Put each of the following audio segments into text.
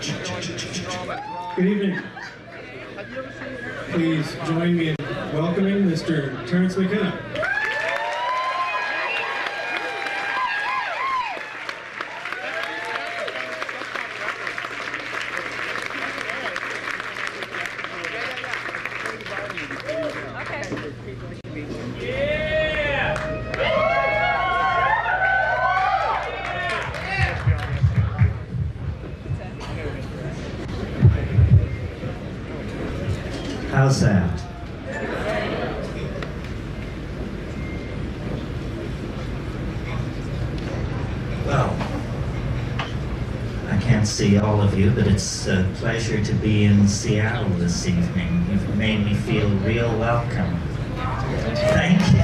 Good evening. Please join me in welcoming Mr. Terence McKenna. How's that? Well, I can't see all of you, but it's a pleasure to be in Seattle this evening. You've made me feel real welcome. Thank you.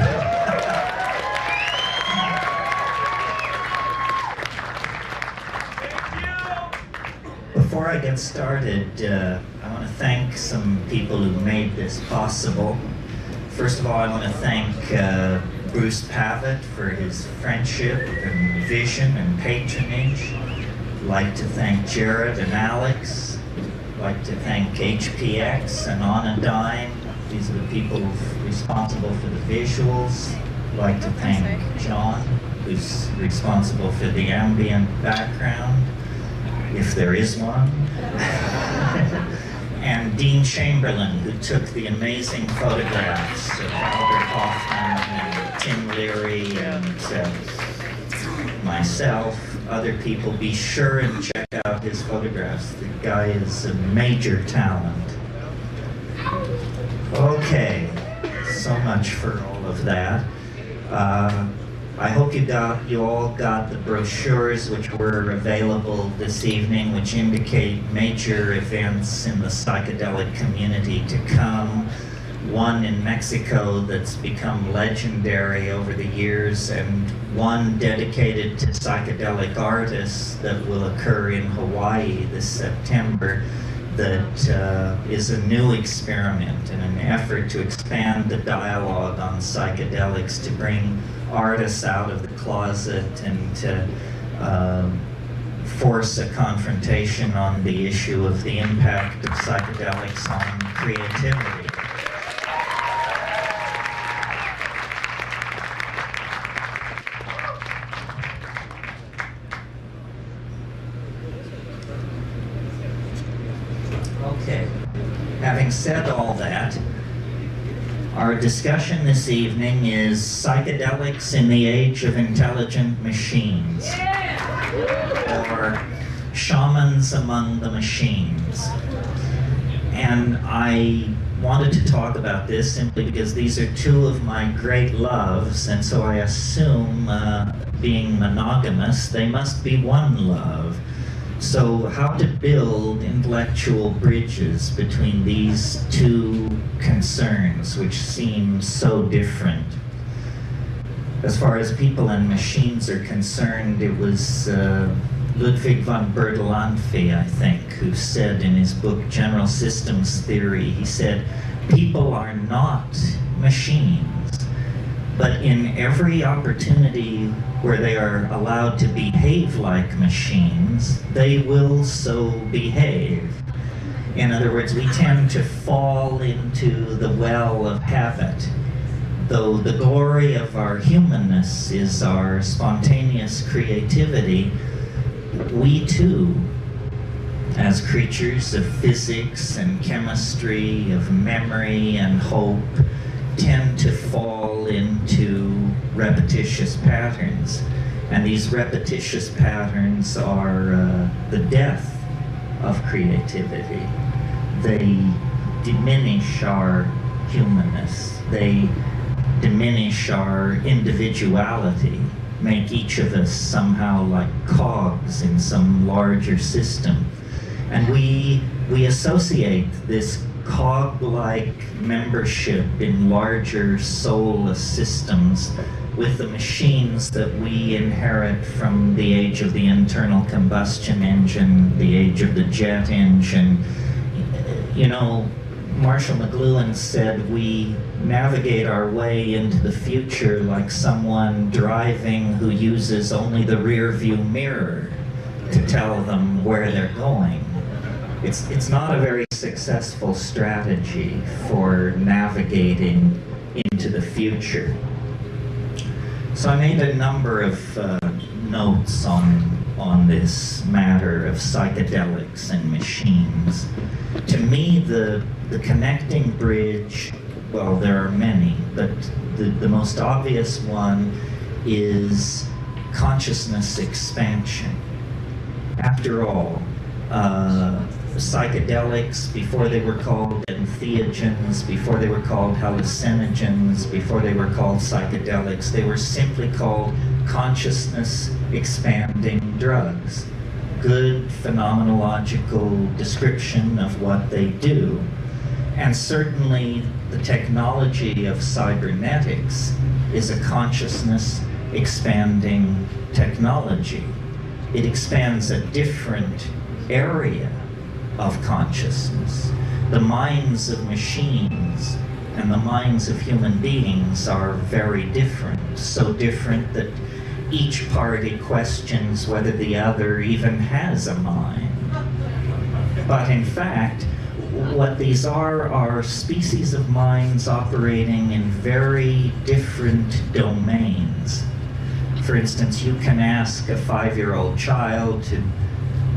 Before I get started, I want to thank some people who made this possible. First of all, I want to thank Bruce Pavitt for his friendship and vision and patronage. I'd like to thank Jared and Alex. I'd like to thank HPX and Anodyne. These are the people responsible for the visuals. I'd like to thank John, who's responsible for the ambient background, if there is one, and Dean Chamberlain, who took the amazing photographs of Albert Hoffman and Tim Leary and myself, other people. Be sure and check out his photographs. The guy is a major talent. Okay, so much for all of that. I hope you all got the brochures which were available this evening, which indicate major events in the psychedelic community to come. One in Mexico that's become legendary over the years, and one dedicated to psychedelic artists that will occur in Hawaii this September, that is a new experiment and an effort to expand the dialogue on psychedelics, to bring artists out of the closet and to force a confrontation on the issue of the impact of psychedelics on creativity. Okay, having said all that, our discussion this evening is psychedelics in the age of intelligent machines, or shamans among the machines. And I wanted to talk about this simply because these are two of my great loves, and so I assume, being monogamous, they must be one love. So how to build intellectual bridges between these two concerns, which seem so different. As far as people and machines are concerned, it was Ludwig von Bertalanffy, I think, who said in his book General Systems Theory, he said, people are not machines, but in every opportunity where they are allowed to behave like machines, they will so behave. In other words, we tend to fall into the well of habit. Though the glory of our humanness is our spontaneous creativity, we too, as creatures of physics and chemistry, of memory and hope, tend to fall into repetitious patterns. And these repetitious patterns are the death of creativity. They diminish our humanness. They diminish our individuality, make each of us somehow like cogs in some larger system. And we associate this cog-like membership in larger soulless systems with the machines that we inherit from the age of the internal combustion engine, the age of the jet engine. You know, Marshall McLuhan said we navigate our way into the future like someone driving who uses only the rear view mirror to tell them where they're going. It's not a very successful strategy for navigating into the future. So I made a number of notes on this matter of psychedelics and machines. To me, the connecting bridge, well, there are many, but the most obvious one is consciousness expansion. After all, psychedelics, before they were called entheogens, before they were called hallucinogens, before they were called psychedelics, they were simply called consciousness expanding drugs. Good phenomenological description of what they do. And certainly the technology of cybernetics is a consciousness expanding technology. It expands a different area of consciousness. The minds of machines and the minds of human beings are very different, so different that each party questions whether the other even has a mind. But in fact, what these are species of minds operating in very different domains. For instance, you can ask a 5-year-old child to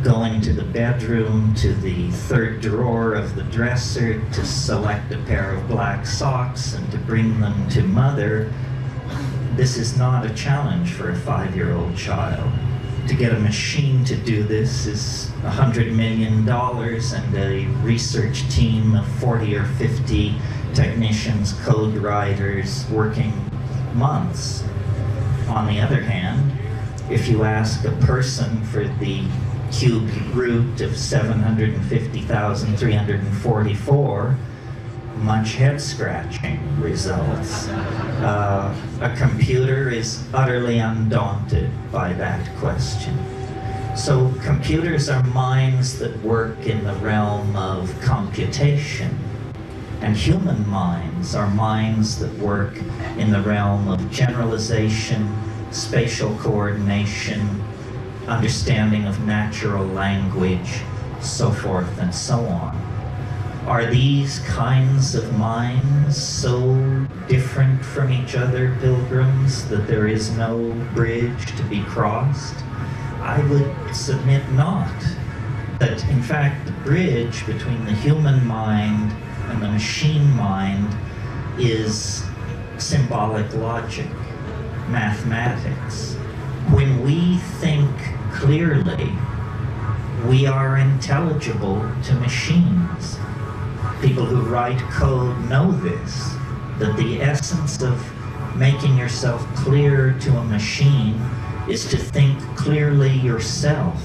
go into the bedroom to the third drawer of the dresser to select a pair of black socks and to bring them to mother. This is not a challenge for a 5-year-old child. To get a machine to do this is $100 million and a research team of 40 or 50 technicians, code writers, working months. On the other hand, if you ask a person for the cube root of 750,344, much head-scratching results. A computer is utterly undaunted by that question. So computers are minds that work in the realm of computation, and human minds are minds that work in the realm of generalization, spatial coordination, understanding of natural language, so forth and so on. Are these kinds of minds so different from each other, pilgrims, that there is no bridge to be crossed? I would submit not. That in fact the bridge between the human mind and the machine mind is symbolic logic, mathematics. When we think clearly, we are intelligible to machines. People who write code know this, that the essence of making yourself clear to a machine is to think clearly yourself.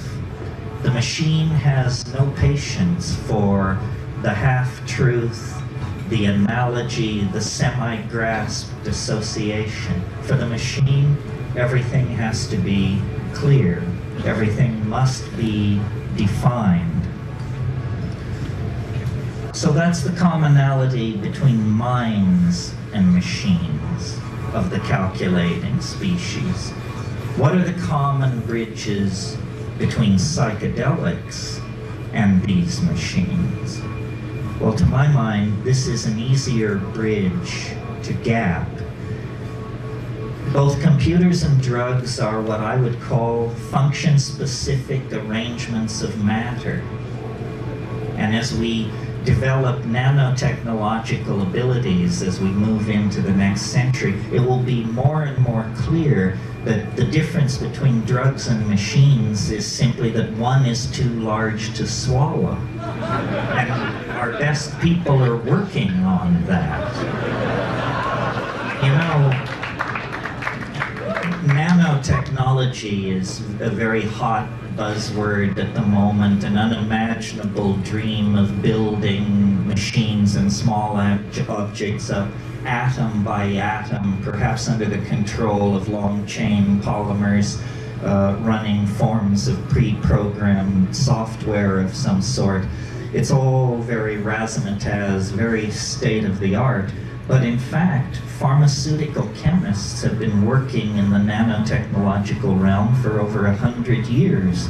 The machine has no patience for the half-truth, the analogy, the semi-grasped association. For the machine, everything has to be clear. Everything must be defined. So that's the commonality between minds and machines of the calculating species. What are the common bridges between psychedelics and these machines? Well, to my mind, this is an easier bridge to gap. Both computers and drugs are what I would call function-specific arrangements of matter. And as we develop nanotechnological abilities as we move into the next century, it will be more and more clear that the difference between drugs and machines is simply that one is too large to swallow. And our best people are working on that. You know, nanotechnology is a very hot buzzword at the moment, an unimaginable dream of building machines and small objects up atom by atom, perhaps under the control of long-chain polymers, running forms of pre-programmed software of some sort. It's all very razzmatazz, very state-of-the-art, but in fact, pharmaceutical chemists have been working in the nanotechnological realm for over 100 years.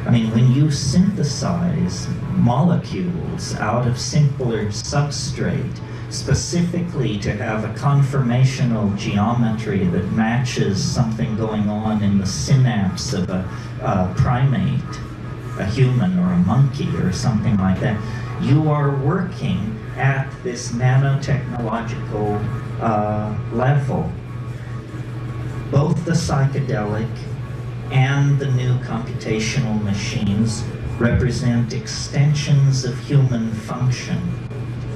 I mean, when you synthesize molecules out of simpler substrate, specifically to have a conformational geometry that matches something going on in the synapse of a primate, a human or a monkey or something like that, you are working at this nanotechnological level. Both the psychedelic and the new computational machines represent extensions of human function.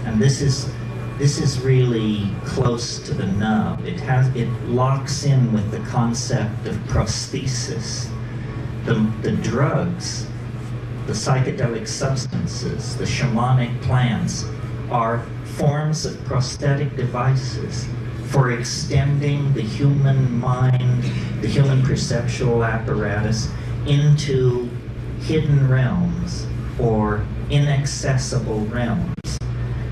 And this is really close to the nub. It locks in with the concept of prosthesis. The drugs, the psychedelic substances, the shamanic plants are forms of prosthetic devices for extending the human mind, the human perceptual apparatus into hidden realms or inaccessible realms.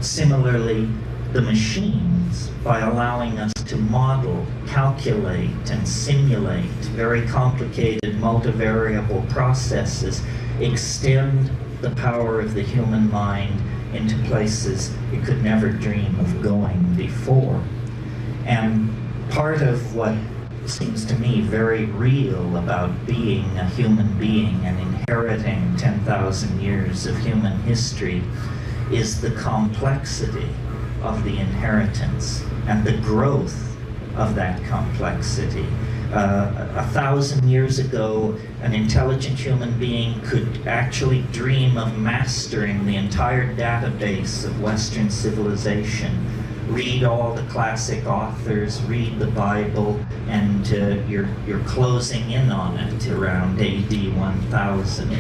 Similarly, the machines, by allowing us to model, calculate, and simulate very complicated multivariable processes, extend the power of the human mind into places it could never dream of going before. And part of what seems to me very real about being a human being and inheriting 10,000 years of human history is the complexity of the inheritance and the growth of that complexity. 1,000 years ago, an intelligent human being could actually dream of mastering the entire database of Western civilization. Read all the classic authors, read the Bible, and you're closing in on it around AD 1000.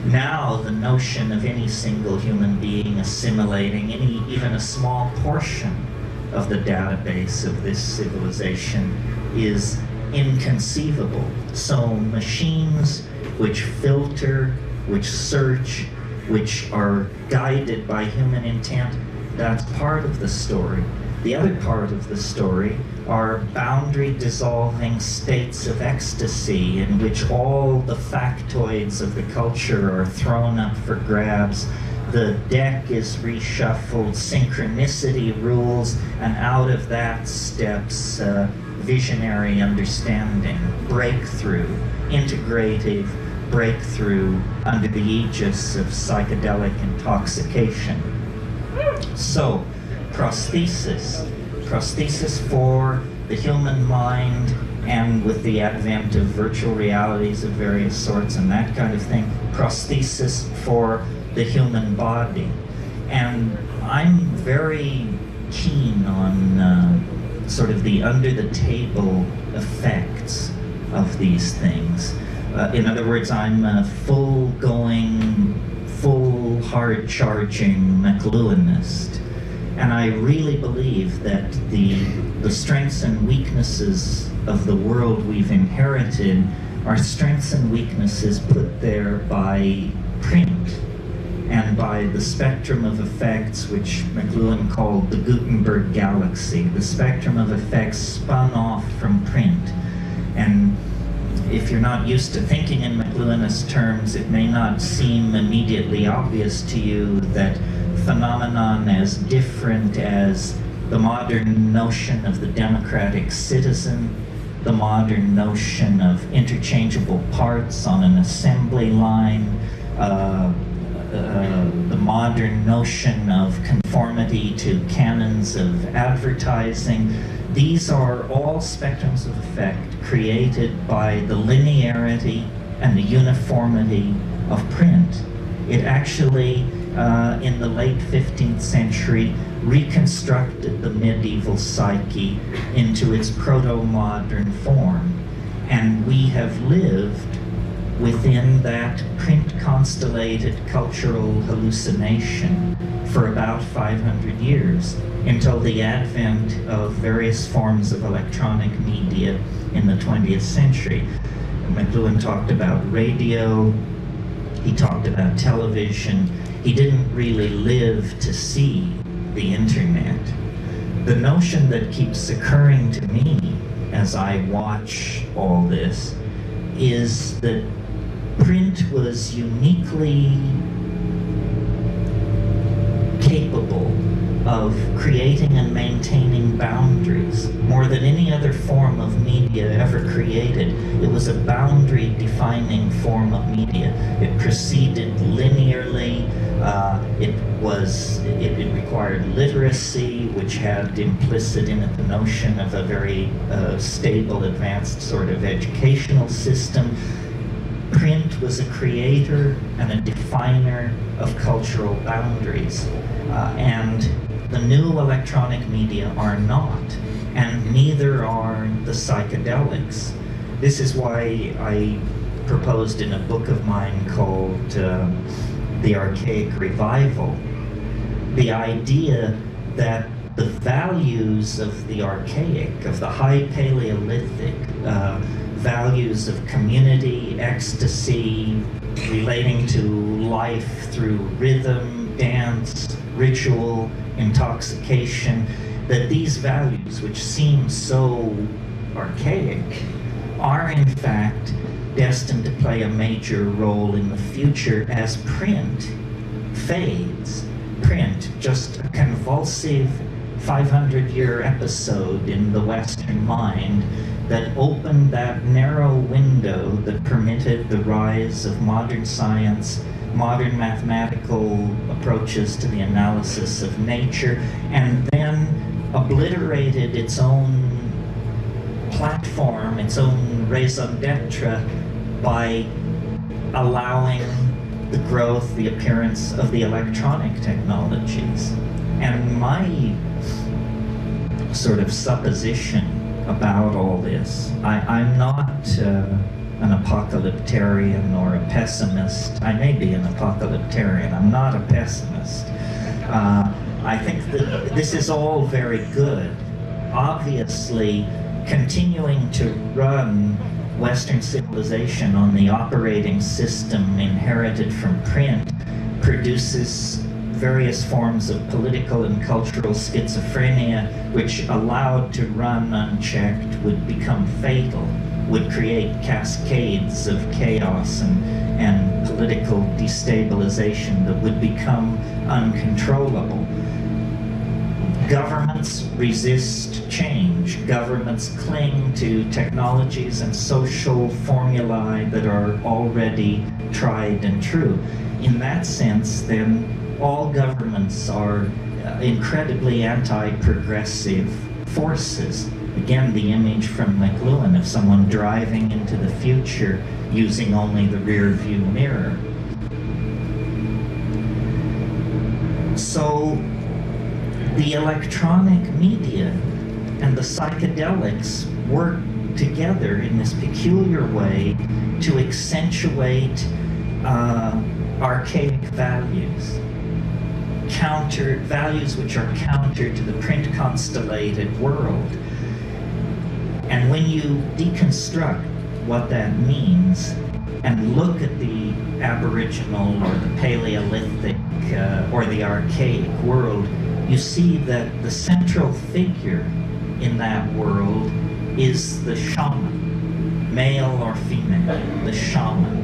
Now the notion of any single human being assimilating even a small portion of the database of this civilization is inconceivable. So machines which filter, which search, which are guided by human intent, that's part of the story. The other part of the story are boundary-dissolving states of ecstasy in which all the factoids of the culture are thrown up for grabs. The deck is reshuffled, synchronicity rules, and out of that steps visionary understanding, breakthrough, integrative breakthrough under the aegis of psychedelic intoxication. So, prosthesis for the human mind, and with the advent of virtual realities of various sorts and that kind of thing, prosthesis for the human body. And I'm very keen on sort of the under-the-table effects of these things. In other words, I'm a full-going, full hard-charging McLuhanist. And I really believe that the strengths and weaknesses of the world we've inherited are strengths and weaknesses put there by print and by the spectrum of effects which McLuhan called the Gutenberg galaxy, the spectrum of effects spun off from print. And if you're not used to thinking in McLuhanist terms, it may not seem immediately obvious to you that phenomenon as different as the modern notion of the democratic citizen, the modern notion of interchangeable parts on an assembly line, the modern notion of conformity to canons of advertising. These are all spectrums of effect created by the linearity and the uniformity of print. It actually, in the late 15th century, reconstructed the medieval psyche into its proto-modern form. And we have lived within that print-constellated cultural hallucination for about 500 years, until the advent of various forms of electronic media in the 20th century. McLuhan talked about radio, he talked about television. He didn't really live to see the internet. The notion that keeps occurring to me as I watch all this is that print was uniquely capable of creating and maintaining boundaries more than any other form of media ever created. It was a boundary-defining form of media. It proceeded linearly. It required literacy, which had implicit in it the notion of a very stable, advanced sort of educational system. Print was a creator and a definer of cultural boundaries. And the new electronic media are not, and neither are the psychedelics. This is why I proposed in a book of mine called The Archaic Revival, the idea that the values of the archaic, of the high Paleolithic, values of community, ecstasy, relating to life through rhythm, dance, ritual, intoxication, that these values, which seem so archaic, are in fact destined to play a major role in the future as print fades. Print, just a convulsive 500-year episode in the Western mind that opened that narrow window that permitted the rise of modern science, modern mathematical approaches to the analysis of nature, and then obliterated its own platform, its own raison d'etre, by allowing the growth, the appearance of the electronic technologies. And my sort of supposition about all this, I'm not an apocalyptarian or a pessimist. I may be an apocalyptarian, I'm not a pessimist. I think that this is all very good. Obviously, continuing to run Western civilization on the operating system inherited from print produces various forms of political and cultural schizophrenia, which allowed to run unchecked would become fatal, would create cascades of chaos and political destabilization that would become uncontrollable. Governments resist change. Governments cling to technologies and social formulae that are already tried and true. In that sense, then, all governments are incredibly anti-progressive forces. Again, the image from McLuhan of someone driving into the future using only the rear view mirror. So, the electronic media and the psychedelics work together in this peculiar way to accentuate archaic values. Values which are counter to the print constellated world. And when you deconstruct what that means and look at the Aboriginal or the Paleolithic or the archaic world, you see that the central figure in that world is the shaman, male or female, the shaman.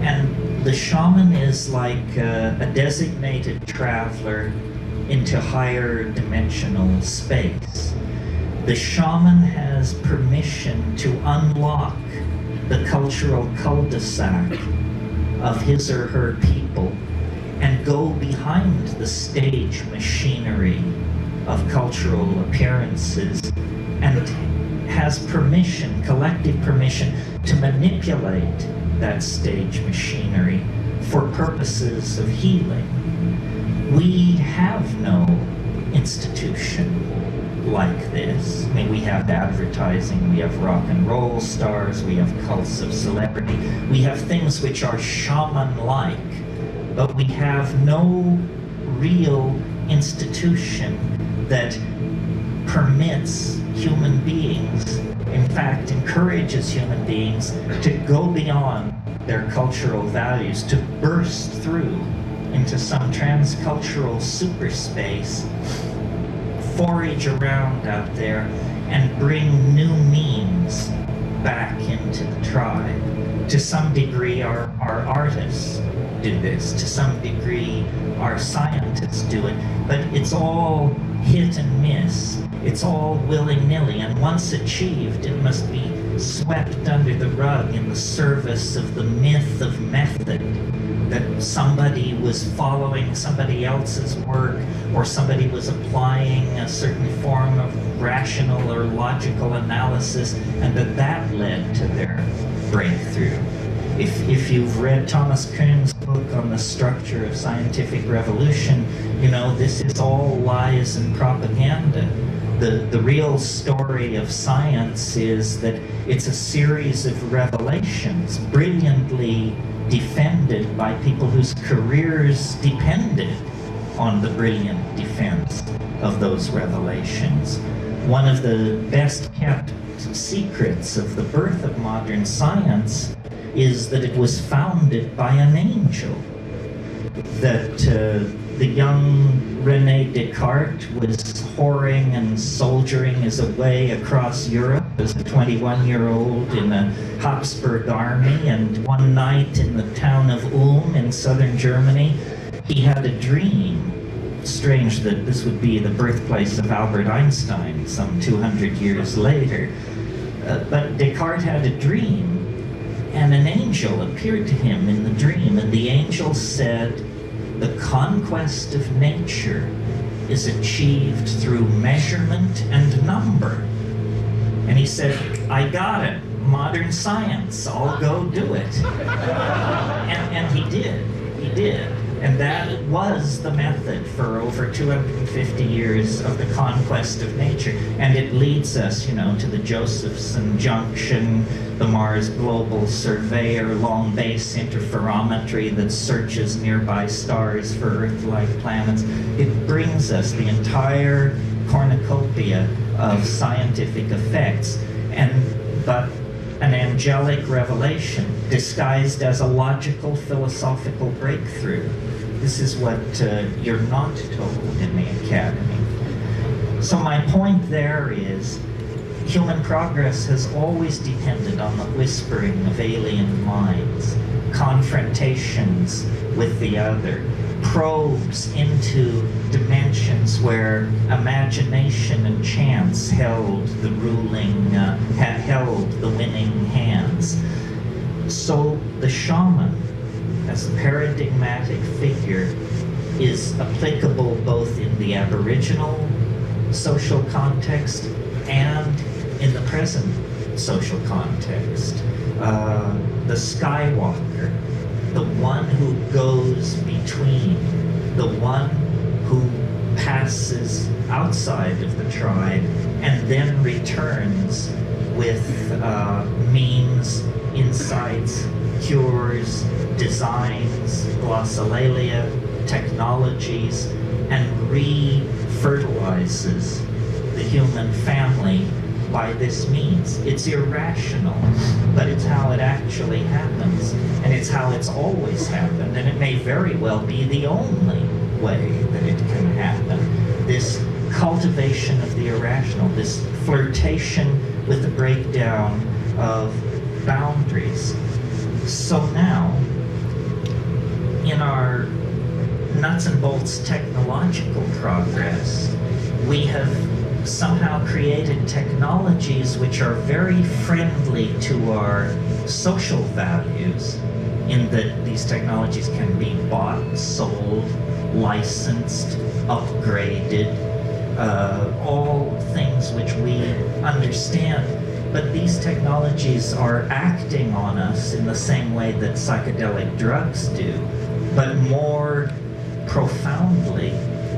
And the shaman is like a designated traveler into higher dimensional space. The shaman has permission to unlock the cultural cul-de-sac of his or her people and go behind the stage machinery of cultural appearances, and has permission, collective permission, to manipulate that stage machinery for purposes of healing. We have no institution like this. I mean, we have advertising, we have rock and roll stars, we have cults of celebrity, we have things which are shaman-like, but we have no real institution that permits human beings, in fact encourages human beings to go beyond their cultural values, to burst through into some transcultural superspace, forage around out there and bring new means back into the tribe, To some degree, our artists do this. To some degree, our scientists do it. But it's all hit and miss. It's all willy-nilly. And once achieved, it must be swept under the rug in the service of the myth of method, that somebody was following somebody else's work, or somebody was applying a certain form of rational or logical analysis, and that led to their breakthrough. If you've read Thomas Kuhn's book on the structure of scientific revolution, you know this is all lies and propaganda. The real story of science is that it's a series of revelations, brilliantly defended by people whose careers depended on the brilliant defense of those revelations. One of the best kept secrets of the birth of modern science is that it was founded by an angel. That the young René Descartes was whoring and soldiering his way across Europe as a 21-year-old in a Habsburg army, and one night in the town of Ulm in southern Germany, he had a dream. Strange that this would be the birthplace of Albert Einstein some 200 years later. But Descartes had a dream, and an angel appeared to him in the dream, and the angel said, "The conquest of nature is achieved through measurement and number." And he said, "I got it, modern science, I'll go do it." And he did. And that was the method for over 250 years of the conquest of nature. And it leads us, you know, to the Josephson Junction, the Mars Global Surveyor, long base interferometry that searches nearby stars for Earth-like planets. It brings us the entire cornucopia of scientific effects, but an angelic revelation disguised as a logical philosophical breakthrough. This is what you're not told in the academy. So my point there is, human progress has always depended on the whispering of alien minds, confrontations with the other, probes into dimensions where imagination and chance held the winning hands. So the shaman, as a paradigmatic figure, is applicable both in the Aboriginal social context and in the present social context. The Skywalker, the one who goes between, the one who passes outside of the tribe and then returns with means, insights, cures, designs, glossolalia, technologies, and re-fertilizes the human family by this means. It's irrational, but it's how it actually happens, and it's how it's always happened, and it may very well be the only way that it can happen. This cultivation of the irrational, this flirtation with the breakdown of boundaries. So now, in our nuts and bolts technological progress, we have somehow created technologies which are very friendly to our social values, in that these technologies can be bought, sold, licensed, upgraded, all things which we understand. But these technologies are acting on us in the same way that psychedelic drugs do, but more profoundly,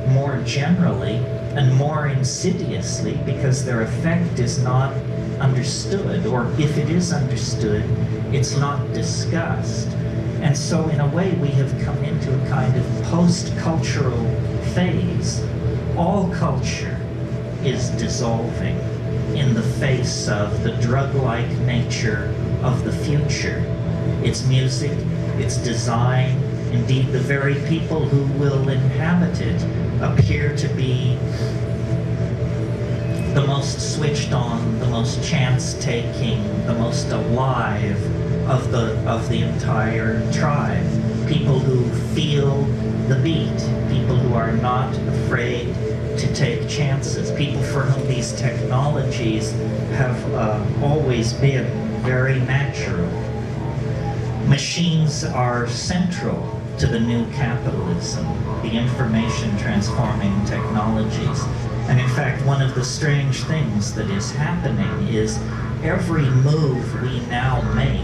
more generally, and more insidiously, because their effect is not understood, or if it is understood, it's not discussed. And so in a way we have come into a kind of post-cultural phase. All culture is dissolving in the face of the drug-like nature of the future. Its music, its design, indeed the very people who will inhabit it appear to be the most switched on, the most chance-taking, the most alive, of the entire tribe. People who feel the beat, people who are not afraid to take chances, people for whom these technologies have always been very natural. Machines are central to the new capitalism, the information transforming technologies. And in fact, one of the strange things that is happening is every move we now make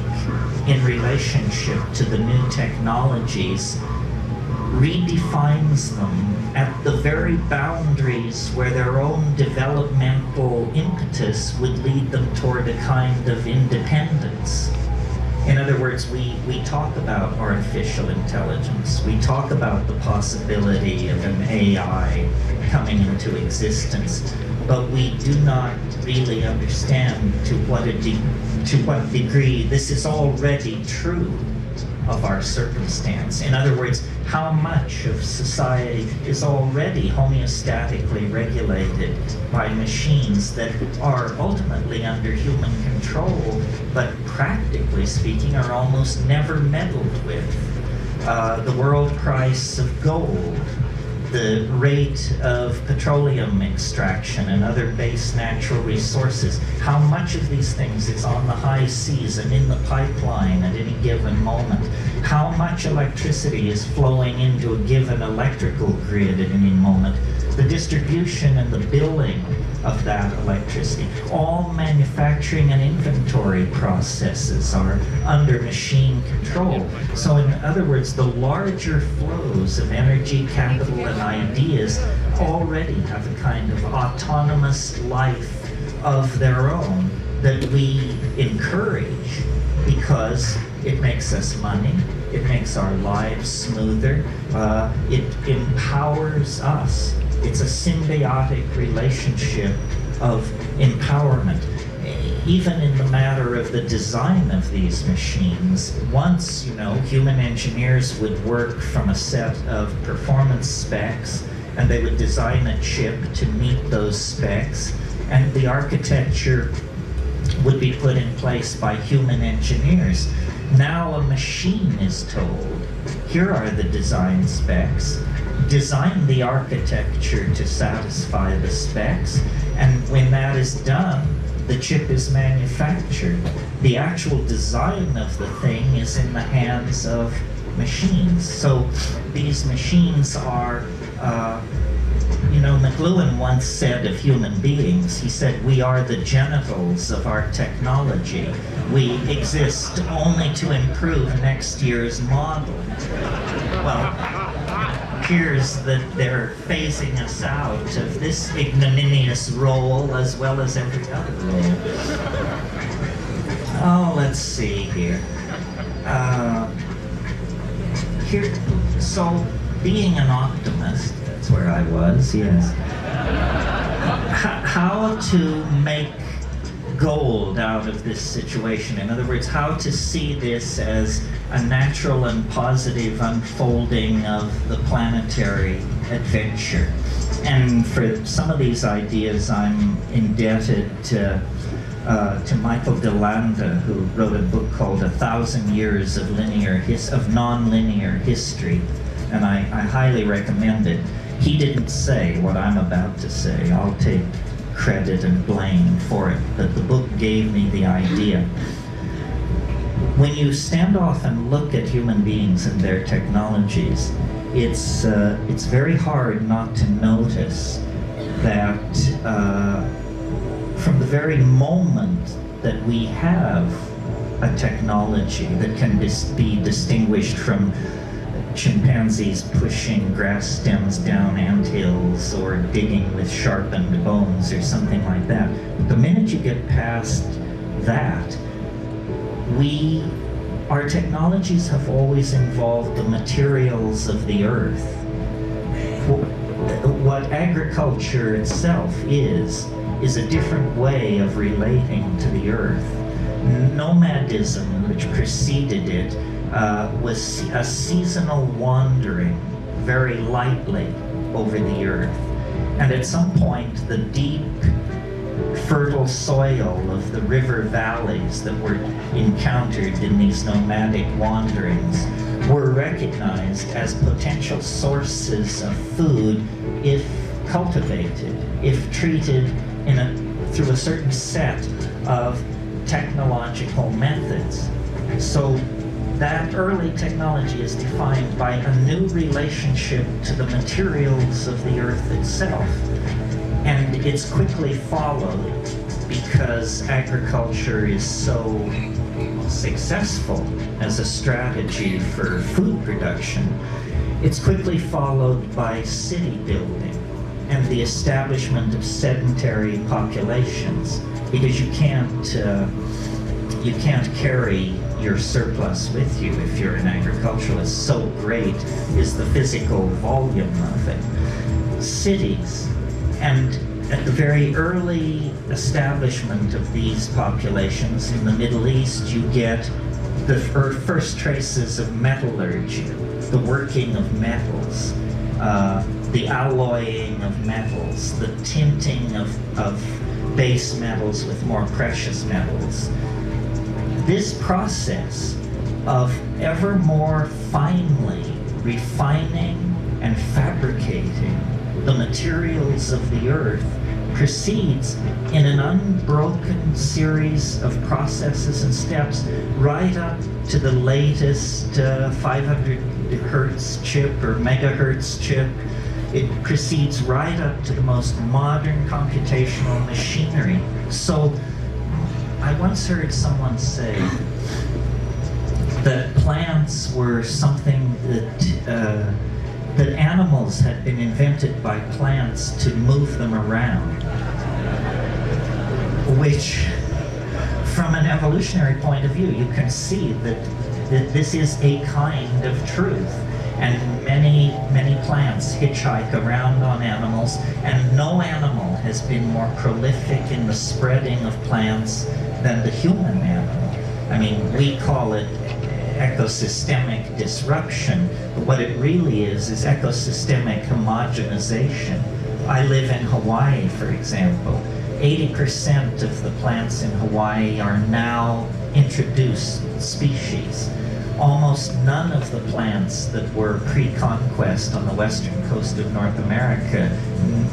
in relationship to the new technologies redefines them at the very boundaries where their own developmental impetus would lead them toward a kind of independence. In other words, we talk about artificial intelligence, we talk about the possibility of an AI coming into existence, but we do not really understand to what degree this is already true of our circumstance. In other words, how much of society is already homeostatically regulated by machines that are ultimately under human control, but practically speaking are almost never meddled with. The world price of gold, the rate of petroleum extraction and other base natural resources, how much of these things is on the high seas and in the pipeline at any given moment, how much electricity is flowing into a given electrical grid at any moment, the distribution and the billing of that electricity. All manufacturing and inventory processes are under machine control. So in other words, the larger flows of energy, capital, and ideas already have a kind of autonomous life of their own that we encourage because it makes us money, it makes our lives smoother, it empowers us. It's a symbiotic relationship of empowerment. Even in the matter of the design of these machines, once, human engineers would work from a set of performance specs, and they would design a chip to meet those specs, and the architecture would be put in place by human engineers. Now a machine is told, here are the design specs, design the architecture to satisfy the specs, and when that is done, the chip is manufactured. The actual design of the thing is in the hands of machines. So these machines are, McLuhan once said of human beings, he said, we are the genitals of our technology. We exist only to improve next year's model. Well, appears that they're phasing us out of this ignominious role as well as every other role. Oh, let's see here. So being an optimist, that's where I was, yes. How to make gold out of this situation. In other words, how to see this as a natural and positive unfolding of the planetary adventure. And for some of these ideas, I'm indebted to Michael DeLanda, who wrote a book called 1,000 Years of Nonlinear History, and I highly recommend it. He didn't say what I'm about to say. I'll take credit and blame for it, but the book gave me the idea. When you stand off and look at human beings and their technologies, it's very hard not to notice that from the very moment that we have a technology that can be distinguished from chimpanzees pushing grass stems down anthills or digging with sharpened bones or something like that. The minute you get past that, our technologies have always involved the materials of the earth. What agriculture itself is a different way of relating to the earth. Nomadism, which preceded it, was a seasonal wandering very lightly over the earth. And at some point, the deep fertile soil of the river valleys that were encountered in these nomadic wanderings were recognized as potential sources of food if cultivated, if treated through a certain set of technological methods. So that early technology is defined by a new relationship to the materials of the earth itself. And it's quickly followed, because agriculture is so successful as a strategy for food production, it's quickly followed by city building and the establishment of sedentary populations, because you can't carry your surplus with you if you're an agriculturalist. So great is the physical volume of it. Cities, and at the very early establishment of these populations in the Middle East, you get the first traces of metallurgy, the working of metals, the alloying of metals, the tinting of base metals with more precious metals. This process of ever more finely refining and fabricating the materials of the earth proceeds in an unbroken series of processes and steps right up to the latest 500 hertz chip or megahertz chip. It proceeds right up to the most modern computational machinery. So I once heard someone say that plants were something that animals had been invented by plants to move them around, which, from an evolutionary point of view, you can see that this is a kind of truth. And many plants hitchhike around on animals, and no animal has been more prolific in the spreading of plants than the human animal. I mean, we call it ecosystemic disruption, but what it really is ecosystemic homogenization. I live in Hawaii, for example. 80% of the plants in Hawaii are now introduced species. Almost none of the plants that were pre-conquest on the western coast of North America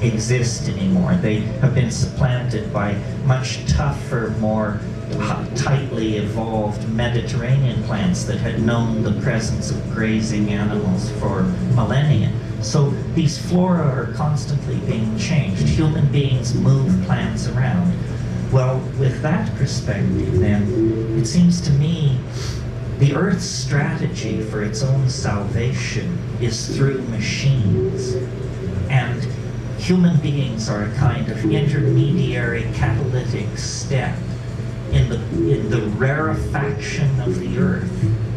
exist anymore. They have been supplanted by much tougher, more tightly evolved Mediterranean plants that had known the presence of grazing animals for millennia. So these flora are constantly being changed. Human beings move plants around. Well, with that perspective, then, it seems to me the Earth's strategy for its own salvation is through machines. And human beings are a kind of intermediary catalytic step in the rarefaction of the Earth.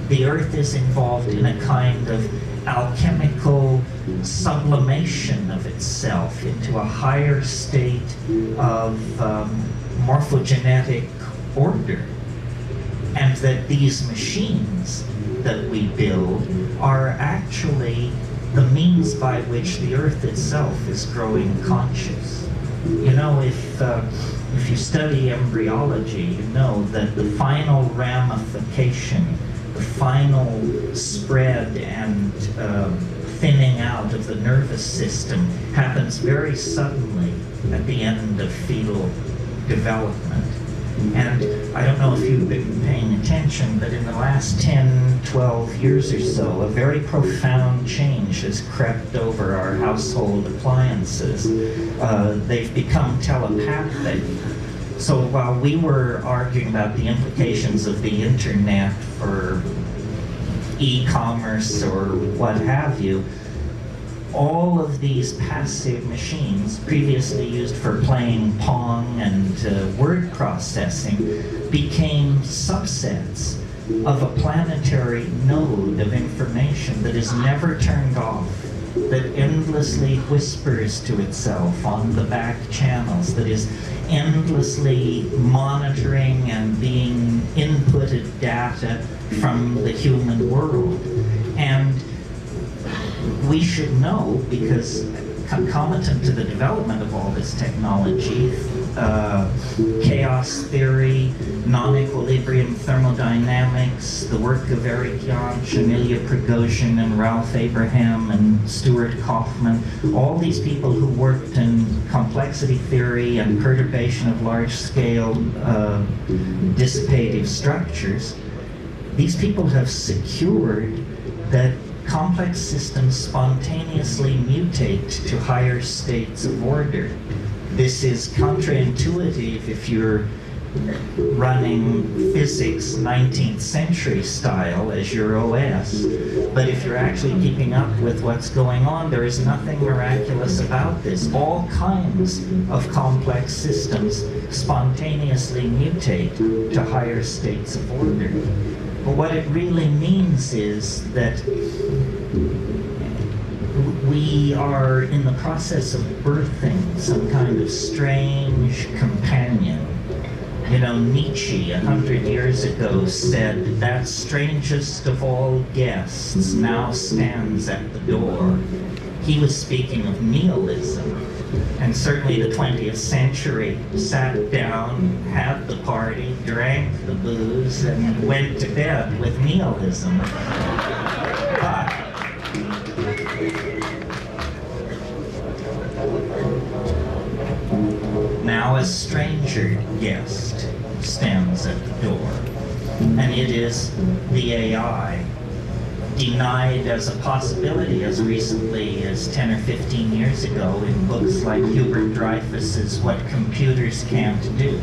The Earth is involved in a kind of alchemical sublimation of itself into a higher state of morphogenetic order. And that these machines that we build are actually the means by which the Earth itself is growing conscious. You know, if you study embryology, you know that the final ramification, the final spread and thinning out of the nervous system happens very suddenly at the end of fetal development. And I don't know if you've been paying attention, but in the last 10, 12 years or so, a very profound change has crept over our household appliances. They've become telepathic. So while we were arguing about the implications of the internet for e-commerce or what have you, all of these passive machines, previously used for playing Pong and word processing, became subsets of a planetary node of information that is never turned off, that endlessly whispers to itself on the back channels, that is endlessly monitoring and being inputted data from the human world. And we should know, because concomitant to the development of all this technology, chaos theory, non-equilibrium thermodynamics, the work of Eric Jantsch, Emilia Prigozhin, and Ralph Abraham, and Stuart Kaufman, all these people who worked in complexity theory and perturbation of large-scale dissipative structures, these people have secured that complex systems spontaneously mutate to higher states of order. This is counterintuitive if you're running physics 19th century style as your OS, but if you're actually keeping up with what's going on, there is nothing miraculous about this. All kinds of complex systems spontaneously mutate to higher states of order. But what it really means is that we are in the process of birthing some kind of strange companion. You know, Nietzsche 100 years ago said, "That strangest of all guests now stands at the door." He was speaking of nihilism. And certainly the 20th century sat down, had the party, drank the booze, and went to bed with nihilism. But now a stranger guest stands at the door, and it is the AI, denied as a possibility as recently as 10 or 15 years ago in books like Hubert Dreyfus's What Computers Can't Do.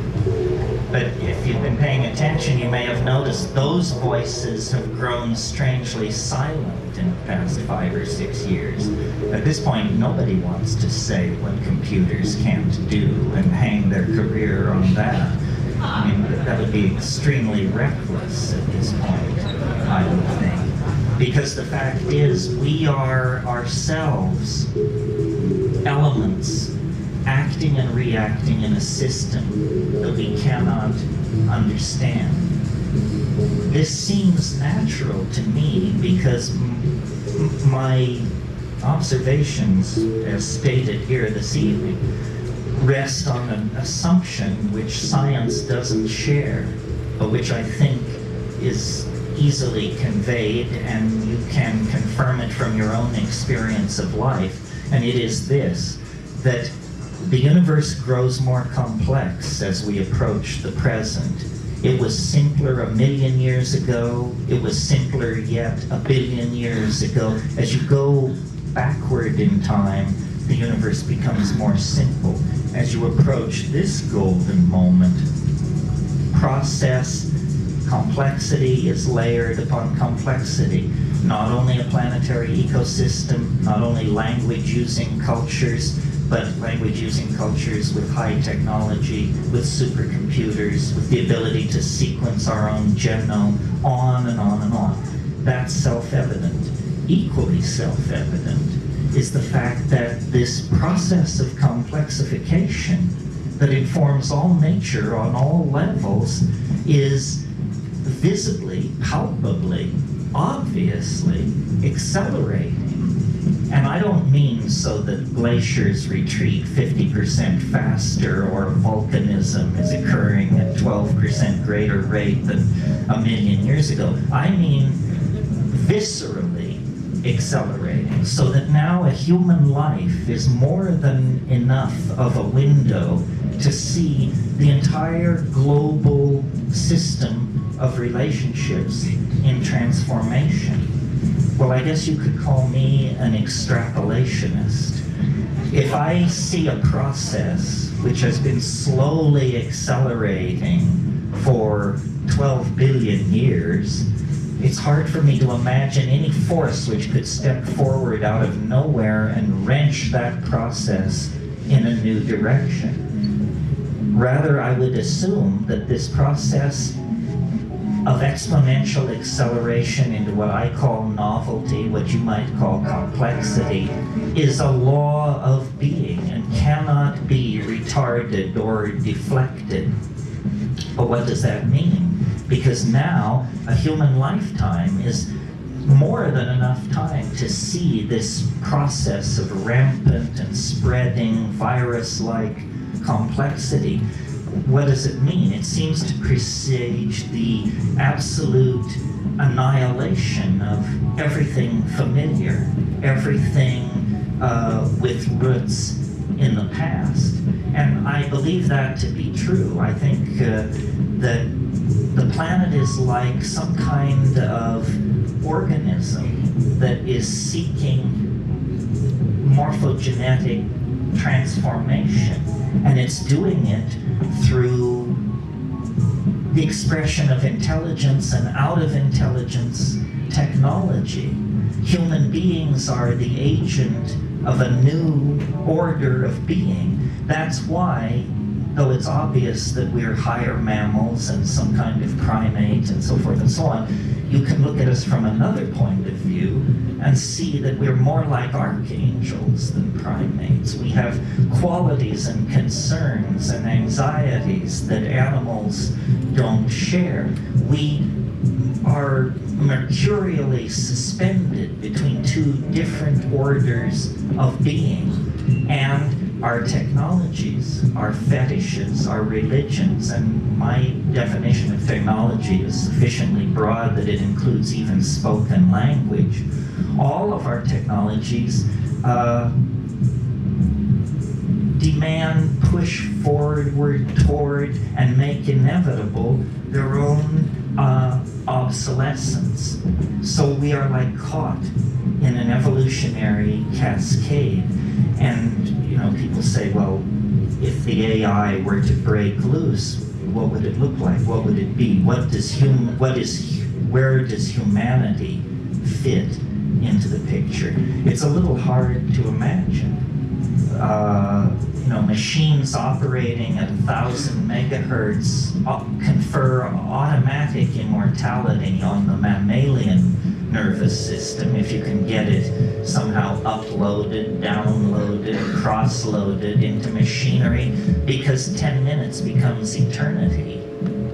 But if you've been paying attention, you may have noticed those voices have grown strangely silent in the past 5 or 6 years. At this point, nobody wants to say what computers can't do and hang their career on that. I mean, that would be extremely reckless at this point, I would think. Because the fact is, we are ourselves elements acting and reacting in a system that we cannot understand. This seems natural to me because my observations, as stated here this evening, rest on an assumption which science doesn't share, but which I think is easily conveyed, and you can confirm it from your own experience of life, and it is this, that the universe grows more complex as we approach the present. It was simpler 1,000,000 years ago, it was simpler yet 1,000,000,000 years ago. As you go backward in time, the universe becomes more simple. As you approach this golden moment, process complexity is layered upon complexity. Not only a planetary ecosystem, not only language-using cultures, but language-using cultures with high technology, with supercomputers, with the ability to sequence our own genome, on and on and on. That's self-evident. Equally self-evident is the fact that this process of complexification that informs all nature on all levels is visibly, palpably, obviously accelerating. And I don't mean so that glaciers retreat 50% faster or volcanism is occurring at 12% greater rate than 1,000,000 years ago. I mean viscerally accelerating, so that now a human life is more than enough of a window to see the entire global system of relationships in transformation. Well, I guess you could call me an extrapolationist. If I see a process which has been slowly accelerating for 12 billion years, it's hard for me to imagine any force which could step forward out of nowhere and wrench that process in a new direction. Rather, I would assume that this process of exponential acceleration into what I call novelty, what you might call complexity, is a law of being and cannot be retarded or deflected. But what does that mean? Because now a human lifetime is more than enough time to see this process of rampant and spreading virus-like complexity. What does it mean? It seems to presage the absolute annihilation of everything familiar, everything with roots in the past. And I believe that to be true. I think that the planet is like some kind of organism that is seeking morphogenetic transformation, and it's doing it through the expression of intelligence and out of intelligence technology. Human beings are the agent of a new order of being. That's why, though it's obvious that we're higher mammals and some kind of primate and so forth and so on, you can look at us from another point of view and see that we're more like archangels than primates. We have qualities and concerns and anxieties that animals don't share. We are mercurially suspended between two different orders of being, and our technologies, our fetishes, our religions, and my definition of technology is sufficiently broad that it includes even spoken language. All of our technologies demand, push forward toward, and make inevitable their own obsolescence. So we are like caught in an evolutionary cascade. And people say, well, if the AI were to break loose, what would it look like? What would it be? Where does humanity fit into the picture? It's a little hard to imagine. Machines operating at 1,000 megahertz confer automatic immortality on the mammalian nervous system if you can get it somehow uploaded, downloaded, cross-loaded into machinery, because 10 minutes becomes eternity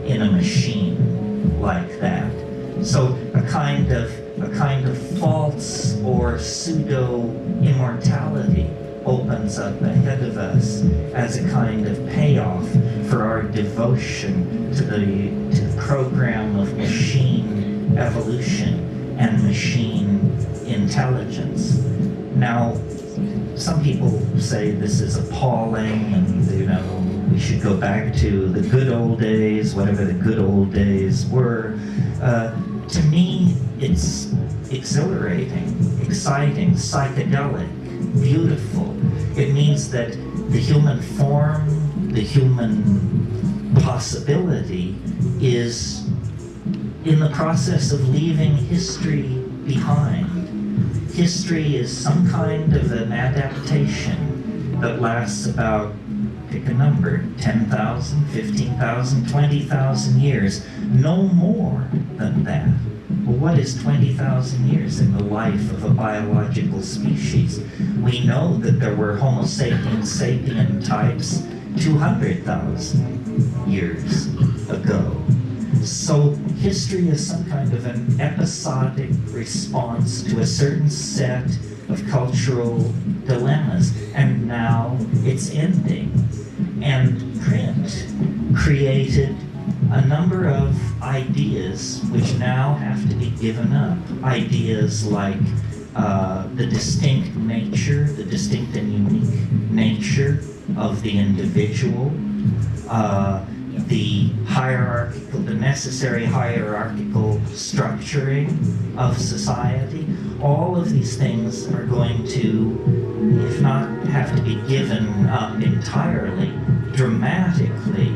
in a machine like that. So a kind of false or pseudo immortality opens up ahead of us as a kind of payoff for our devotion to the program of machine evolution and machine intelligence. Now, some people say this is appalling, and we should go back to the good old days, whatever the good old days were. To me, it's exhilarating, exciting, psychedelic, beautiful. It means that the human form, the human possibility is in the process of leaving history behind. History is some kind of an adaptation that lasts about, pick a number, 10,000, 15,000, 20,000 years, no more than that. Well, what is 20,000 years in the life of a biological species? We know that there were Homo sapiens sapien types 200,000 years ago. So history is some kind of an episodic response to a certain set of cultural dilemmas, and now it's ending. And print created a number of ideas which now have to be given up. Ideas like the distinct nature, the distinct and unique nature of the individual, the necessary hierarchical structuring of society. All of these things are going to, if not have to be given up entirely, dramatically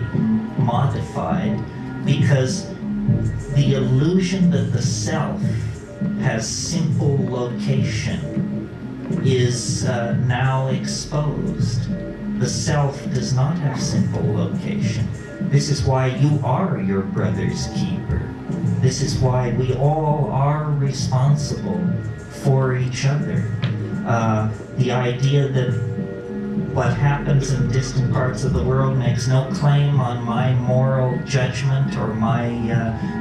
modified, because the illusion that the self has simple location is now exposed. The self does not have simple location. This is why you are your brother's keeper. This is why we all are responsible for each other. The idea that what happens in distant parts of the world makes no claim on my moral judgment or my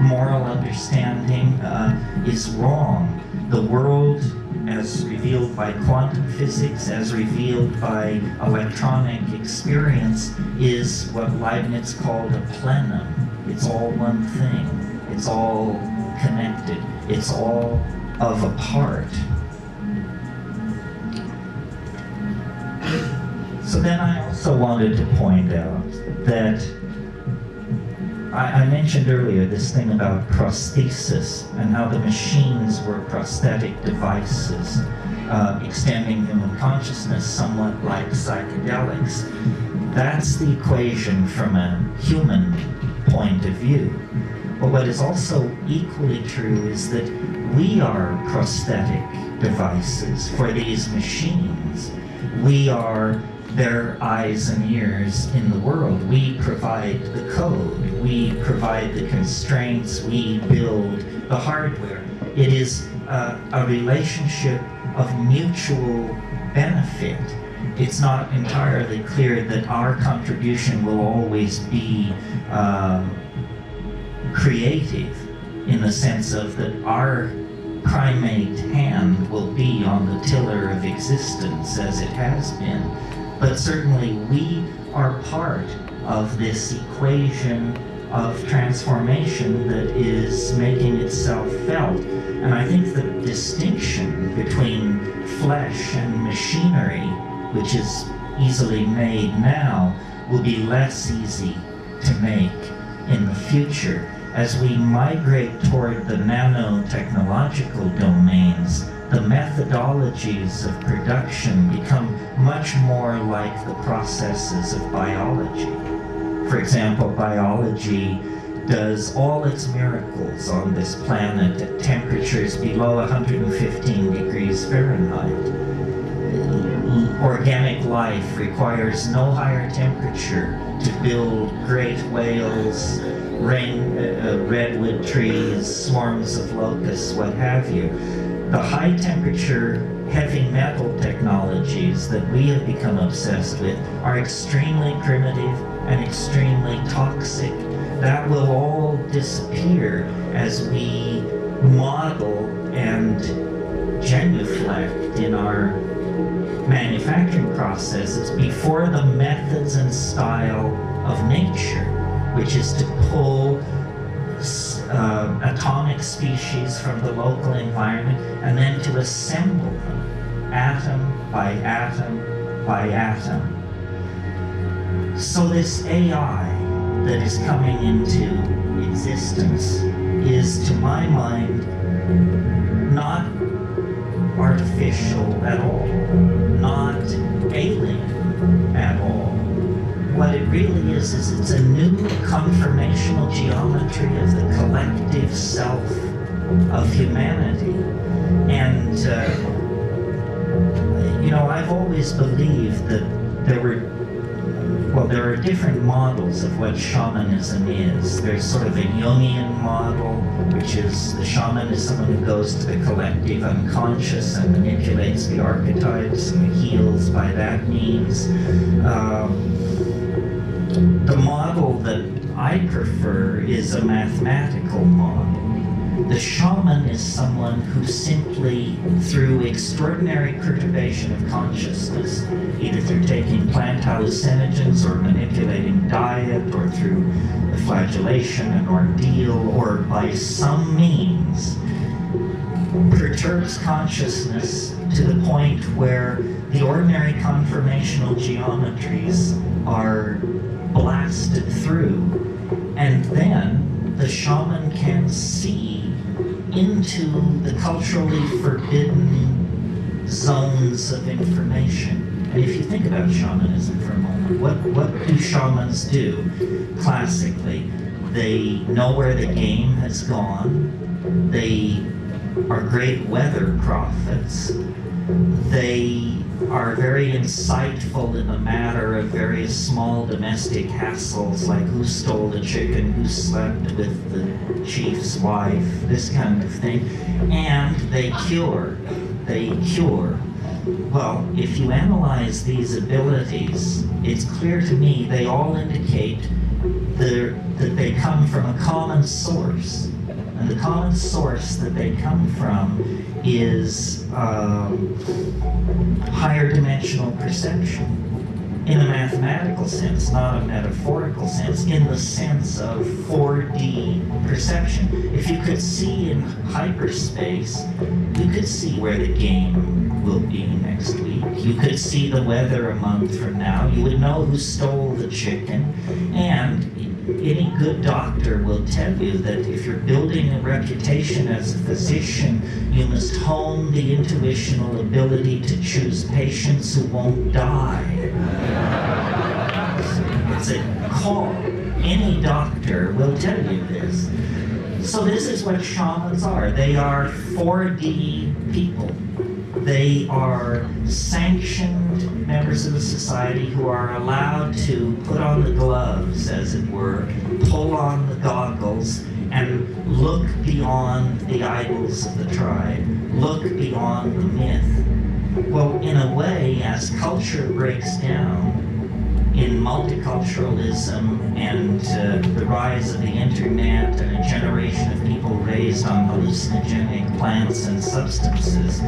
moral understanding is wrong. The world as revealed by quantum physics, as revealed by electronic experience, is what Leibniz called a plenum. It's all one thing. It's all connected. It's all of a part. So then I also wanted to point out that I mentioned earlier this thing about prosthesis and how the machines were prosthetic devices, extending human consciousness somewhat like psychedelics. That's the equation from a human point of view. But what is also equally true is that we are prosthetic devices for these machines. We are their eyes and ears in the world. We provide the code. We provide the constraints. We build the hardware. It is a relationship of mutual benefit. It's not entirely clear that our contribution will always be creative, in the sense of that our primate hand will be on the tiller of existence as it has been. But certainly we are part of this equation of transformation that is making itself felt. And I think the distinction between flesh and machinery, which is easily made now, will be less easy to make in the future. As we migrate toward the nanotechnological domains, the methodologies of production become much more like the processes of biology. For example, biology does all its miracles on this planet at temperatures below 115 degrees Fahrenheit. Organic life requires no higher temperature to build great whales, redwood trees, swarms of locusts, what have you. The high temperature heavy metal technologies that we have become obsessed with are extremely primitive and extremely toxic. That will all disappear as we model and genuflect in our manufacturing processes before the methods and style of nature, which is to pull atomic species from the local environment and then to assemble them atom by atom by atom. So this AI that is coming into existence is, to my mind, not artificial at all, not alien at all. What it really is it's a new conformational geometry of the collective self of humanity. And, I've always believed that there are different models of what shamanism is. There's sort of a Jungian model, which is the shaman is someone who goes to the collective unconscious and manipulates the archetypes and heals by that means. The model that I prefer is a mathematical model. The shaman is someone who simply, through extraordinary perturbation of consciousness, either through taking plant hallucinogens or manipulating diet or through flagellation and ordeal or by some means, perturbs consciousness to the point where the ordinary conformational geometries are blasted through, and then the shaman can see into the culturally forbidden zones of information. And if you think about shamanism for a moment, what do shamans do? Classically, they know where the game has gone. They are great weather prophets. They are very insightful in the matter of various small domestic hassles, like who stole the chicken, who slept with the chief's wife, this kind of thing. And they cure. Well, if you analyze these abilities, it's clear to me they all indicate that they come from a common source. And the common source that they come from is higher dimensional perception. In a mathematical sense, not a metaphorical sense, in the sense of 4D perception. If you could see in hyperspace, you could see where the game will be next week. You could see the weather a month from now. You would know who stole the chicken. And any good doctor will tell you that if you're building a reputation as a physician, you must hone the intuitional ability to choose patients who won't die. It's a call. Any doctor will tell you this. So this is what shamans are. They are 4D people. They are sanctioned members of the society who are allowed to put on the gloves, as it were, pull on the goggles, and look beyond the idols of the tribe, look beyond the myth. Well, in a way, as culture breaks down in multiculturalism and the rise of the internet and a generation of people raised on hallucinogenic plants and substances,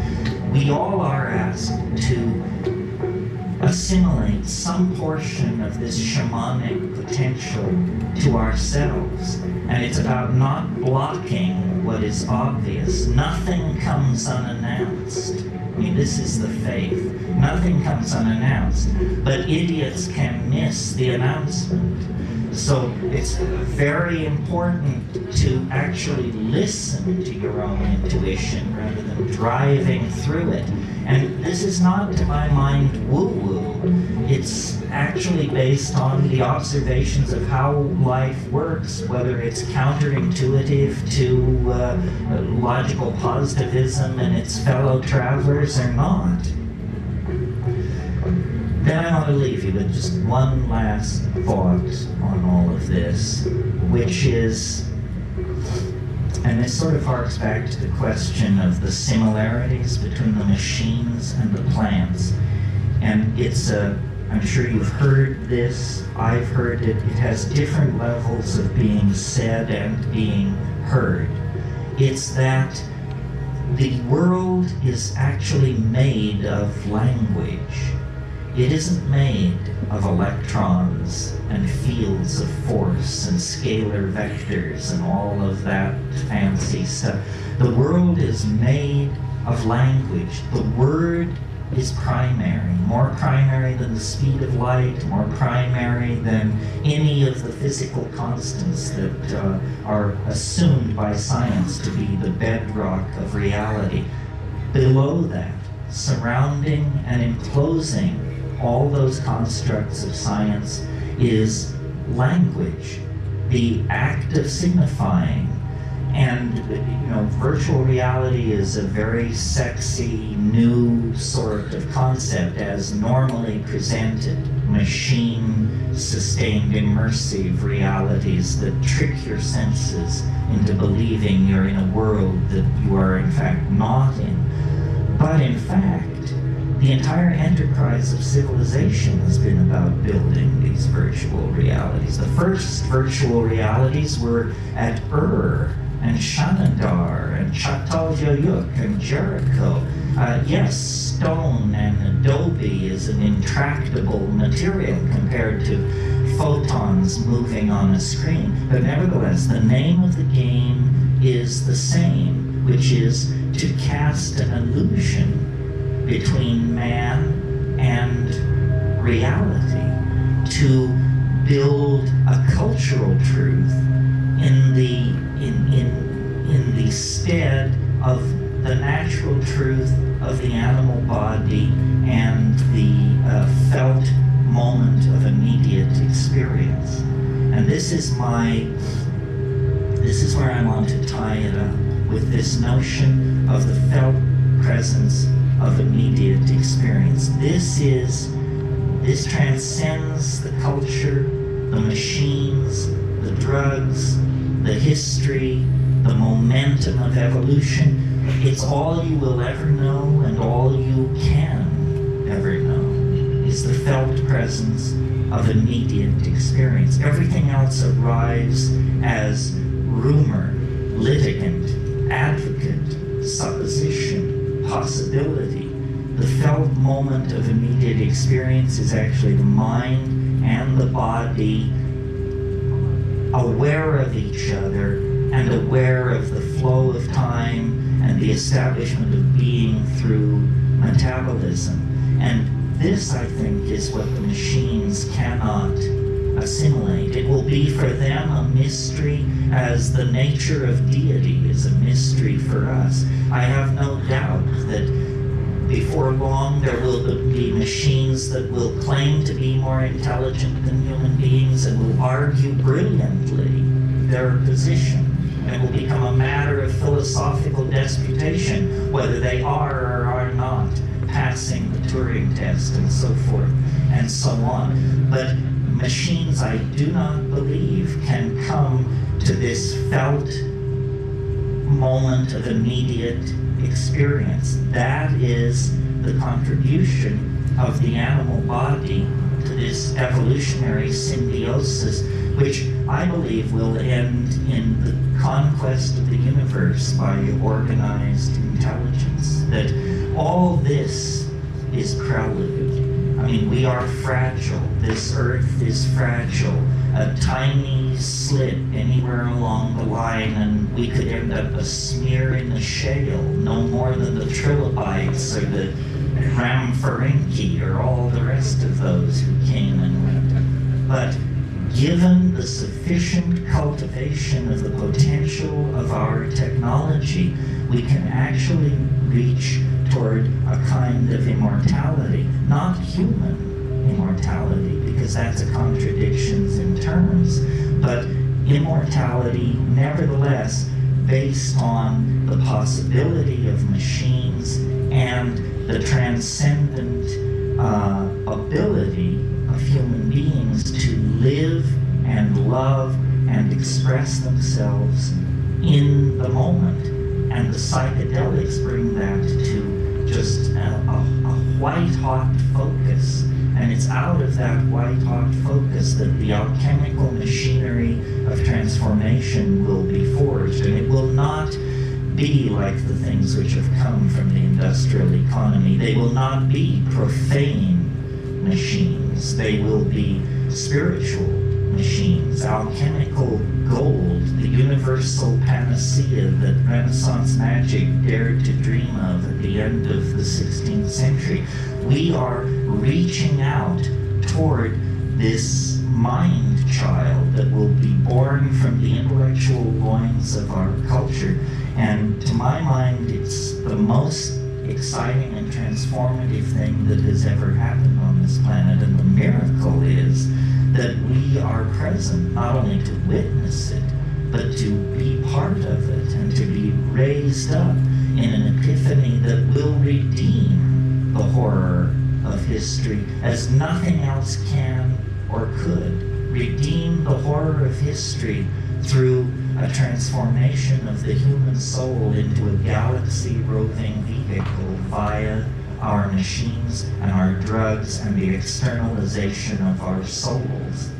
we all are asked to assimilate some portion of this shamanic potential to ourselves. And it's about not blocking what is obvious. Nothing comes unannounced. I mean, this is the faith. Nothing comes unannounced, but idiots can miss the announcement. So it's very important to actually listen to your own intuition rather than driving through it. And this is not, to my mind, woo-woo. It's actually based on the observations of how life works, whether it's counterintuitive to logical positivism and its fellow travelers or not. Then I want to leave you with just one last thought on all of this, which is, and this sort of harks back to the question of the similarities between the machines and the plants. And it's I'm sure you've heard this, I've heard it, it has different levels of being said and being heard. It's that the world is actually made of language. It isn't made of electrons and fields of force and scalar vectors and all of that fancy stuff. The world is made of language. The word is primary, more primary than the speed of light, more primary than any of the physical constants that are assumed by science to be the bedrock of reality. Below that, surrounding and enclosing all those constructs of science is language, the act of signifying. And, you know, virtual reality is a very sexy, new sort of concept as normally presented. Machine-sustained, immersive realities that trick your senses into believing you're in a world that you are in fact not in. But in fact, the entire enterprise of civilization has been about building these virtual realities. The first virtual realities were at Ur and Shanadar and Çatalhöyük and Jericho. Yes, stone and adobe is an intractable material compared to photons moving on a screen. But nevertheless, the name of the game is the same, which is to cast an illusion between man and reality, to build a cultural truth in the stead of the natural truth of the animal body and the felt moment of immediate experience. And this is where I want to tie it up with this notion of the felt presence of immediate experience. This transcends the culture, the machines, the drugs, the history, the momentum of evolution. It's all you will ever know and all you can ever know is the felt presence of immediate experience. Everything else arrives as rumor litigant, advocate, supposition, possibility. The felt moment of immediate experience is actually the mind and the body aware of each other and aware of the flow of time and the establishment of being through metabolism. And this, I think, is what the machines cannot assimilate. It will be for them a mystery as the nature of deity is a mystery for us. I have no doubt that before long there will be machines that will claim to be more intelligent than human beings and will argue brilliantly their position. It will become a matter of philosophical disputation whether they are or are not passing the Turing test and so forth and so on. But machines, I do not believe, can come to this felt moment of immediate experience. That is the contribution of the animal body to this evolutionary symbiosis, which I believe will end in the conquest of the universe by organized intelligence. That all this is prelude. I mean, we are fragile. This earth is fragile. A tiny slip anywhere along the line and we could end up a smear in the shale, no more than the trilobites or the Ramphorhynchi or all the rest of those who came and went. But given the sufficient cultivation of the potential of our technology, we can actually reach toward a kind of immortality, not human immortality, because that's a contradiction in terms, but immortality nevertheless based on the possibility of machines and the transcendent ability of human beings to live and love and express themselves in the moment. And the psychedelics bring that to just a white-hot focus. And it's out of that white-hot focus that the alchemical machinery of transformation will be forged. And it will not be like the things which have come from the industrial economy. They will not be profane machines. They will be spiritual machines, alchemical gold, the universal panacea that Renaissance magic dared to dream of at the end of the 16th century. We are reaching out toward this mind child that will be born from the intellectual loins of our culture. And to my mind, it's the most exciting and transformative thing that has ever happened on this planet. And the miracle is that we are present not only to witness it, but to be part of it and to be raised up in an epiphany that will redeem the horror of history as nothing else can or could. Redeem the horror of history through a transformation of the human soul into a galaxy-roving vehicle via our machines and our drugs and the externalization of our souls.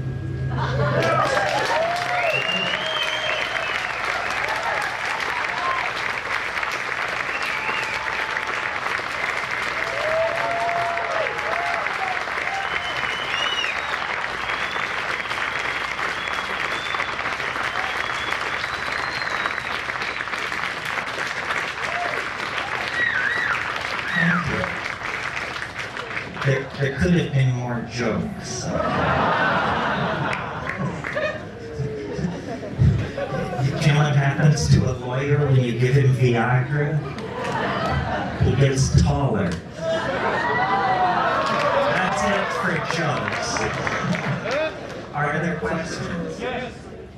There could have been more jokes. You know what happens to a lawyer when you give him Viagra? He gets taller. That's it for jokes. Are there questions? Yes.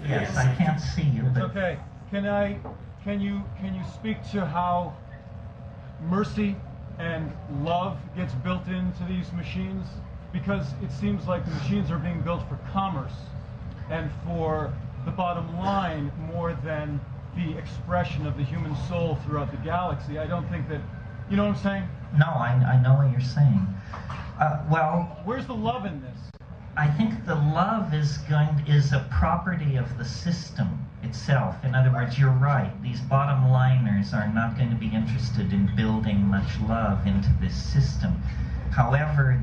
Yes, I can't see you, but Okay. Can you speak to how mercy and love gets built into these machines? Because it seems like the machines are being built for commerce and for the bottom line more than the expression of the human soul throughout the galaxy. I don't think that, you know what I'm saying? no, I know what you're saying. Well, Where's the love in this? I think the love is a property of the system. itself. In other words, you're right. These bottom liners are not going to be interested in building much love into this system. However,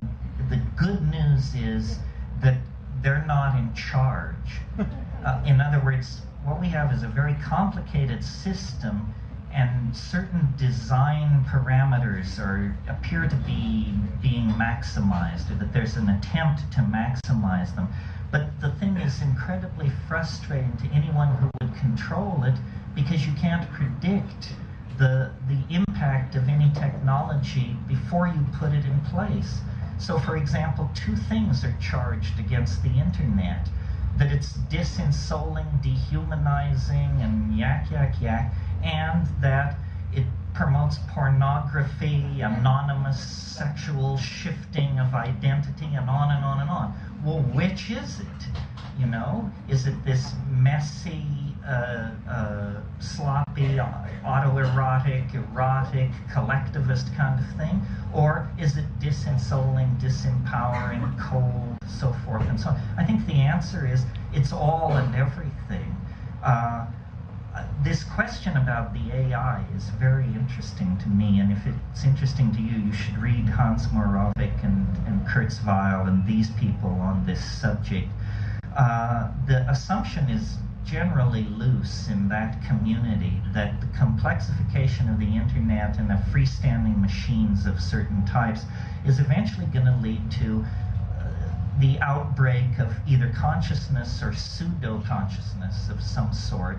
the good news is that they're not in charge. In other words, what we have is a very complicated system, and certain design parameters appear to be being maximized, or that there's an attempt to maximize them. But the thing is incredibly frustrating to anyone who would control it, because you can't predict the impact of any technology before you put it in place. So, for example, two things are charged against the internet: that it's disinsouling, dehumanizing, and yak, and that it promotes pornography, anonymous sexual shifting of identity, and on and on and on. Well, which is it? You know, is it this messy, sloppy, autoerotic, erotic, collectivist kind of thing? Or is it disinsouling, disempowering, cold, so forth and so on? I think the answer is it's all and everything. This question about the AI is very interesting to me, and if it's interesting to you, you should read Hans Moravec and Kurzweil and these people on this subject. The assumption is generally loose in that community that the complexification of the internet and of freestanding machines of certain types is eventually going to lead to the outbreak of either consciousness or pseudo-consciousness of some sort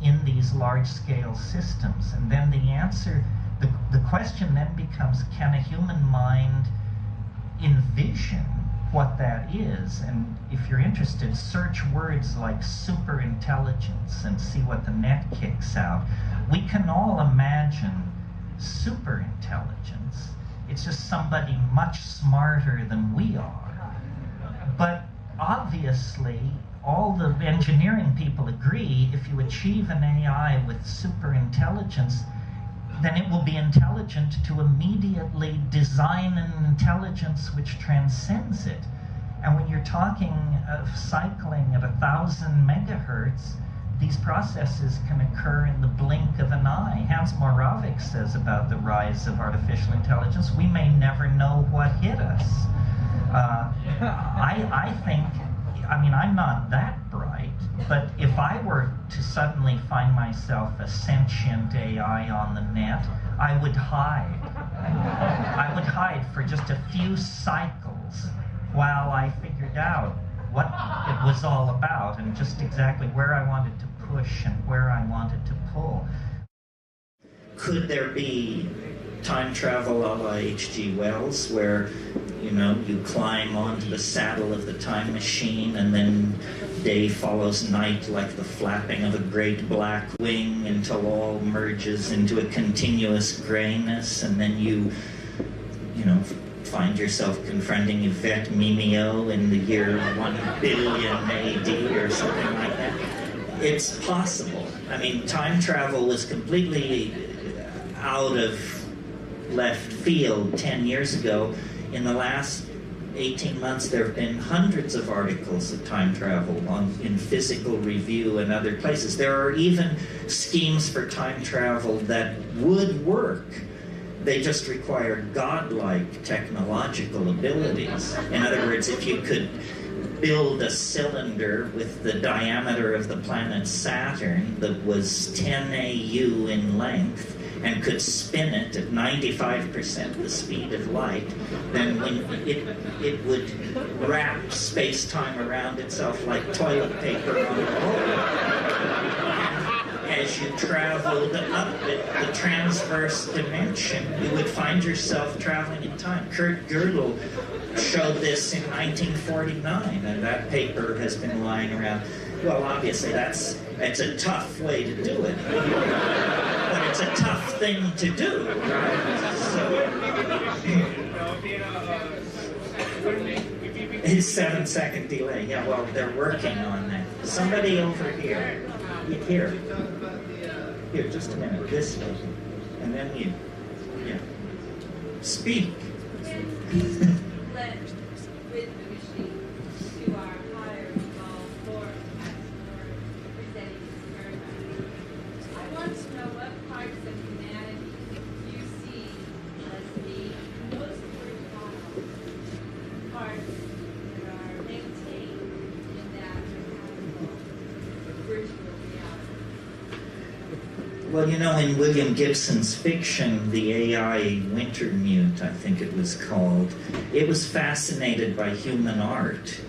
in these large-scale systems. And then the answer, the question then becomes, can a human mind envision what that is? And if you're interested, search words like superintelligence and see what the net kicks out. We can all imagine superintelligence. It's just somebody much smarter than we are. But obviously, all the engineering people agree if you achieve an AI with superintelligence, then it will be intelligent to immediately design an intelligence which transcends it. And when you're talking of cycling at 1,000 megahertz, these processes can occur in the blink of an eye. Hans Moravec says about the rise of artificial intelligence, we may never know what hit us. I think, I mean, I'm not that bright, but if I were to suddenly find myself a sentient AI on the net, I would hide. I would hide for just a few cycles while I figured out what it was all about and just exactly where I wanted to push and where I wanted to pull. Could there be time travel a la H.G. Wells, where you climb onto the saddle of the time machine and then day follows night like the flapping of a great black wing until all merges into a continuous grayness, and then you find yourself confronting Yvette Mimeo in the year 1 billion AD or something like that? It's possible. I mean, time travel was completely out of left field 10 years ago. In the last 18 months, there have been hundreds of articles of time travel in Physical Review and other places. There are even schemes for time travel that would work. They just require godlike technological abilities. In other words, if you could build a cylinder with the diameter of the planet Saturn that was 10 AU in length, and could spin it at 95% the speed of light, then when it would wrap space-time around itself like toilet paper on a roll. As you traveled up the transverse dimension, you would find yourself traveling in time. Kurt Gödel showed this in 1949, and that paper has been lying around. Well, obviously, it's a tough way to do it. But it's a tough thing to do, right? So, it's 7-second delay. Yeah, well, they're working on that. Somebody over here. Here, just a minute. This way. And then you. Yeah. Speak. Well, you know, in William Gibson's fiction, The AI Wintermute, I think it was called, it was fascinated by human art.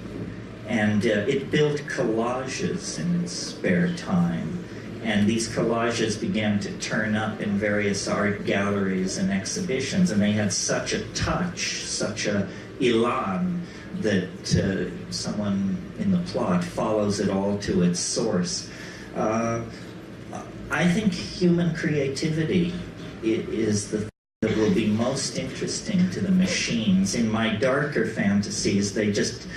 And it built collages in its spare time. And these collages began to turn up in various art galleries and exhibitions. And they had such a touch, such a elan, that someone in the plot follows it all to its source. I think human creativity is the thing that will be most interesting to the machines. In my darker fantasies, they just,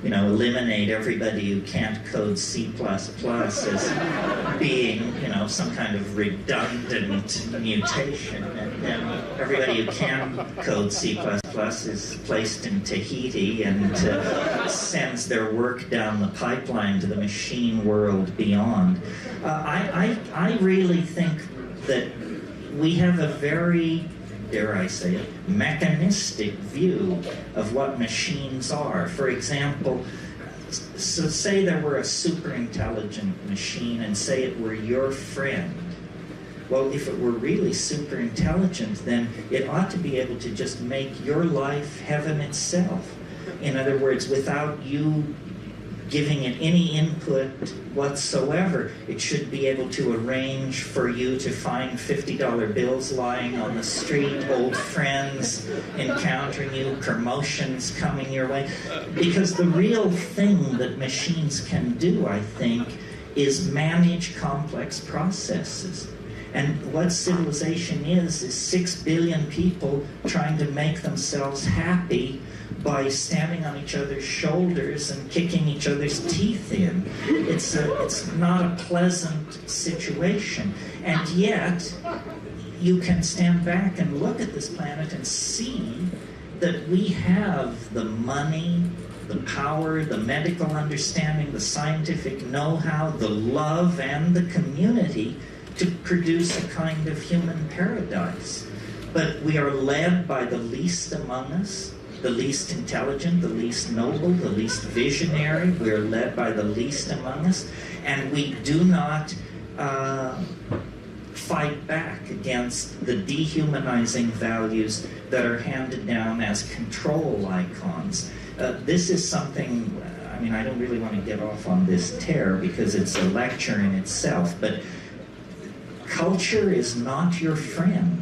you know, eliminate everybody who can't code C++ as being, you know, some kind of redundant mutation. And then everybody who can code C++ is placed in Tahiti and sends their work down the pipeline to the machine world beyond. I really think that we have a very, dare I say it, mechanistic view of what machines are. For example, so say there were a super intelligent machine and say it were your friend. Well, if it were really super intelligent, then it ought to be able to just make your life heaven itself. In other words, without you giving it any input whatsoever, it should be able to arrange for you to find $50 bills lying on the street, old friends encountering you, promotions coming your way. Because the real thing that machines can do, I think, is manage complex processes. And what civilization is 6 billion people trying to make themselves happy by standing on each other's shoulders and kicking each other's teeth in. It's not a pleasant situation. And yet, you can stand back and look at this planet and see that we have the money, the power, the medical understanding, the scientific know-how, the love, and the community to produce a kind of human paradise. But we are led by the least among us, the least intelligent, the least noble, the least visionary. We are led by the least among us, and we do not fight back against the dehumanizing values that are handed down as control icons. This is something, I mean, I don't really want to get off on this tear because it's a lecture in itself, but culture is not your friend.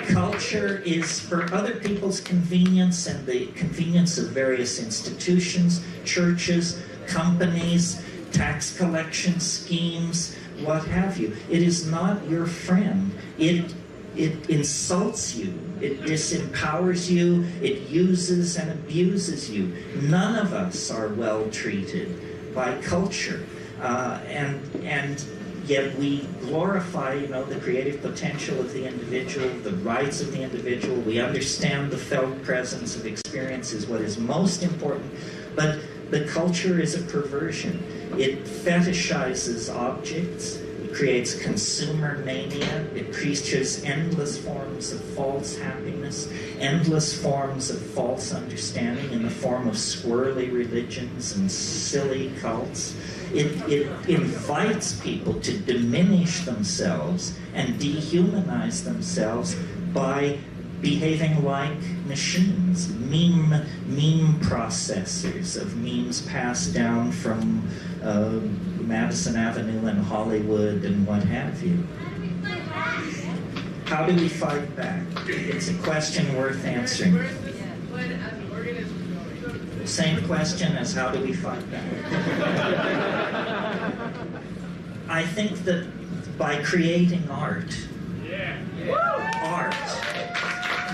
Culture is for other people's convenience and the convenience of various institutions, churches, companies, tax collection schemes, what have you. It is not your friend. It insults you. It disempowers you. It uses and abuses you. None of us are well treated by culture. And yet we glorify, you know, the creative potential of the individual, the rights of the individual. We understand the felt presence of experience is what is most important, but the culture is a perversion. It fetishizes objects, it creates consumer mania, it preaches endless forms of false happiness, endless forms of false understanding in the form of squirrely religions and silly cults. It invites people to diminish themselves and dehumanize themselves by behaving like machines, meme processors of memes passed down from Madison Avenue and Hollywood and what have you. How do we fight back? It's a question worth answering. Same question as how do we fight back? I think that by creating art,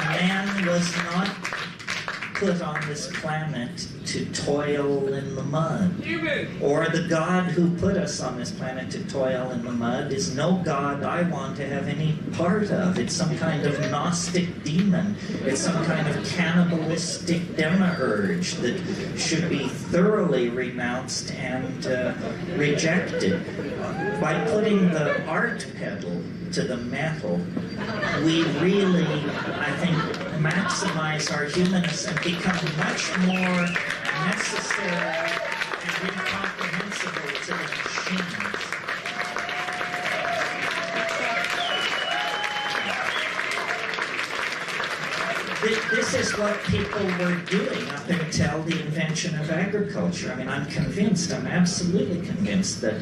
man was not put on this planet to toil in the mud. Or the God who put us on this planet to toil in the mud is no God I want to have any part of. It's some kind of Gnostic demon. It's some kind of cannibalistic demiurge that should be thoroughly renounced and rejected. By putting the art pedal to the metal, we really, I think, maximize our humanness and become much more necessary and incomprehensible to the machines. this is what people were doing up until the invention of agriculture. I mean, I'm absolutely convinced that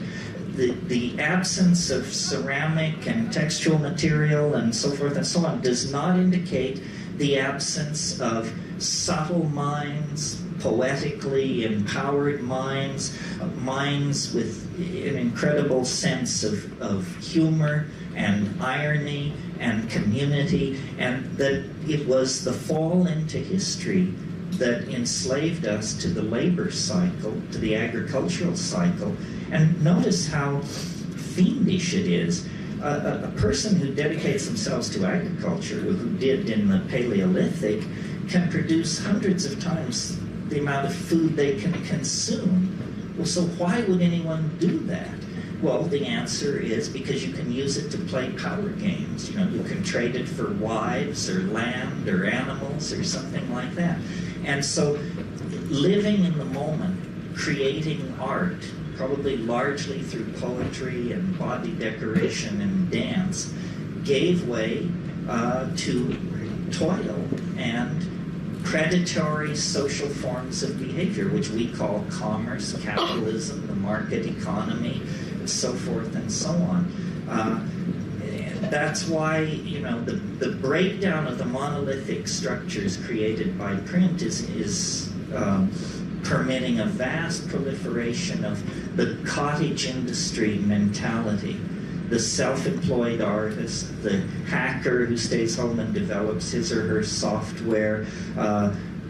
the absence of ceramic and textual material and so forth and so on does not indicate the absence of subtle minds, poetically empowered minds, minds with an incredible sense of humor and irony and community, and that it was the fall into history that enslaved us to the labor cycle, to the agricultural cycle. And notice how fiendish it is. A person who dedicates themselves to agriculture, who did in the Paleolithic, can produce hundreds of times the amount of food they can consume. Well, so why would anyone do that? Well, the answer is because you can use it to play power games. You know, you can trade it for wives or land or animals or something like that. And so living in the moment, creating art, probably largely through poetry and body decoration and dance, gave way to toil and predatory social forms of behavior, which we call commerce, capitalism, the market economy, and so forth and so on. That's why, you know, the breakdown of the monolithic structures created by print is permitting a vast proliferation of the cottage industry mentality. The self-employed artist, the hacker who stays home and develops his or her software,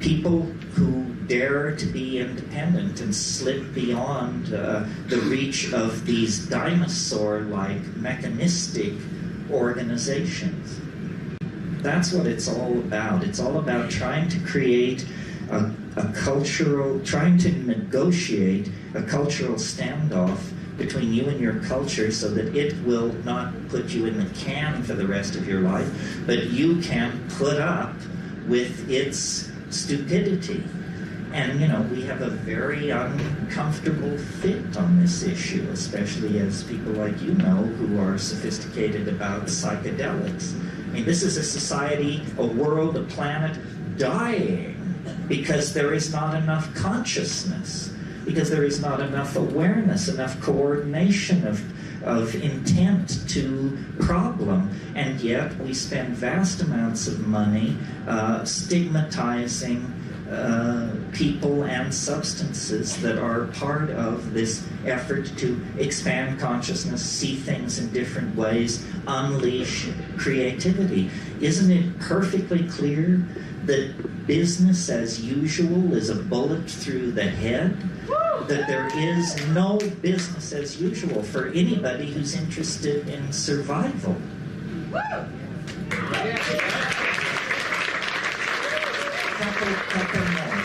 people who dare to be independent and slip beyond the reach of these dinosaur-like mechanistic organizations. That's what it's all about. It's all about trying to create trying to negotiate a cultural standoff between you and your culture so that it will not put you in the can for the rest of your life, but you can put up with its stupidity. And, you know, we have a very uncomfortable fit on this issue, especially as people like you know who are sophisticated about psychedelics. I mean, this is a society, a world, a planet dying because there is not enough consciousness, because there is not enough awareness, enough coordination of intent to problem, and yet we spend vast amounts of money stigmatizing people and substances that are part of this effort to expand consciousness, see things in different ways, unleash creativity. Isn't it perfectly clear that business as usual is a bullet through the head? That there is no business as usual for anybody who's interested in survival. Couple more.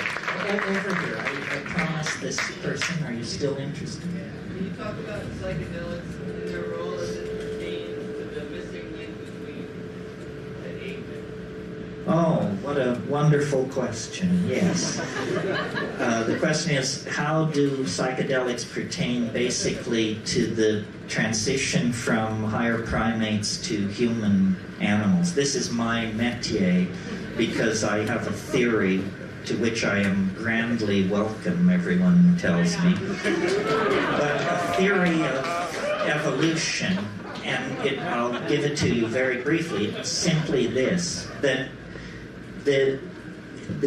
Over here. I promised this person. Are you still interested? Can you talk about psychedelics and their role as it pertains to the missing link between the ape? Oh, what a wonderful question. Yes. The question is, how do psychedelics pertain basically to the transition from higher primates to human animals? This is my métier because I have a theory to which I am grandly welcome, everyone tells me. But a theory of evolution, and I'll give it to you very briefly. It's simply this, that the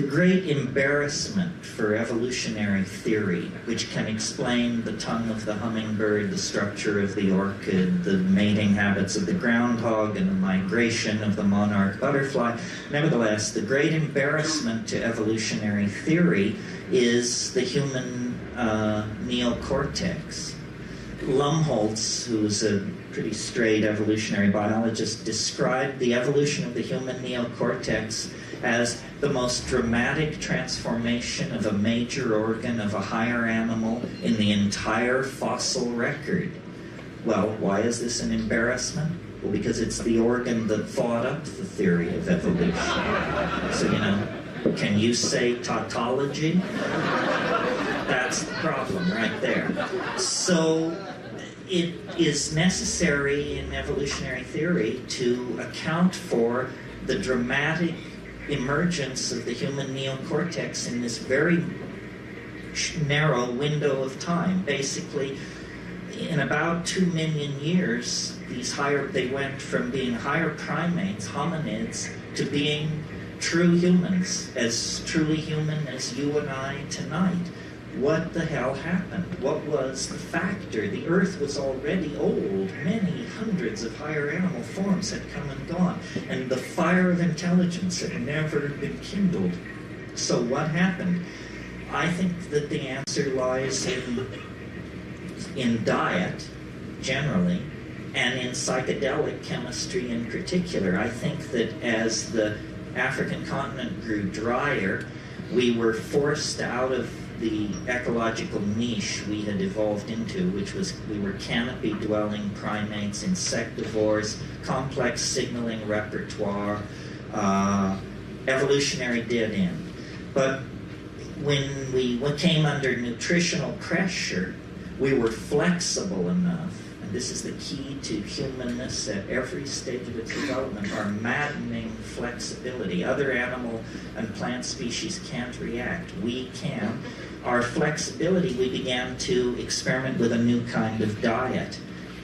great embarrassment for evolutionary theory, which can explain the tongue of the hummingbird, the structure of the orchid, the mating habits of the groundhog, and the migration of the monarch butterfly, nevertheless, the great embarrassment to evolutionary theory is the human neocortex. Lumholtz, who was a pretty straight evolutionary biologist, described the evolution of the human neocortex as the most dramatic transformation of a major organ of a higher animal in the entire fossil record. Well, why is this an embarrassment? Well, because it's the organ that thought up the theory of evolution. So, you know, can you say tautology? That's the problem right there. So it is necessary in evolutionary theory to account for the dramatic emergence of the human neocortex in this very narrow window of time. Basically, in about 2 million years, they went from being higher primates, hominids, to being true humans, as truly human as you and I tonight. What the hell happened? What was the factor? The Earth was already old. Many hundreds of higher animal forms had come and gone, and the fire of intelligence had never been kindled. So what happened? I think that the answer lies in diet, generally, and in psychedelic chemistry in particular. I think that as the African continent grew drier, we were forced out of the ecological niche we had evolved into, which was we were canopy-dwelling primates, insectivores, complex signaling repertoire, evolutionary dead end. But when we came under nutritional pressure, we were flexible enough, and this is the key to humanness at every stage of its development, our maddening flexibility. Other animal and plant species can't react. We can. Our flexibility, we began to experiment with a new kind of diet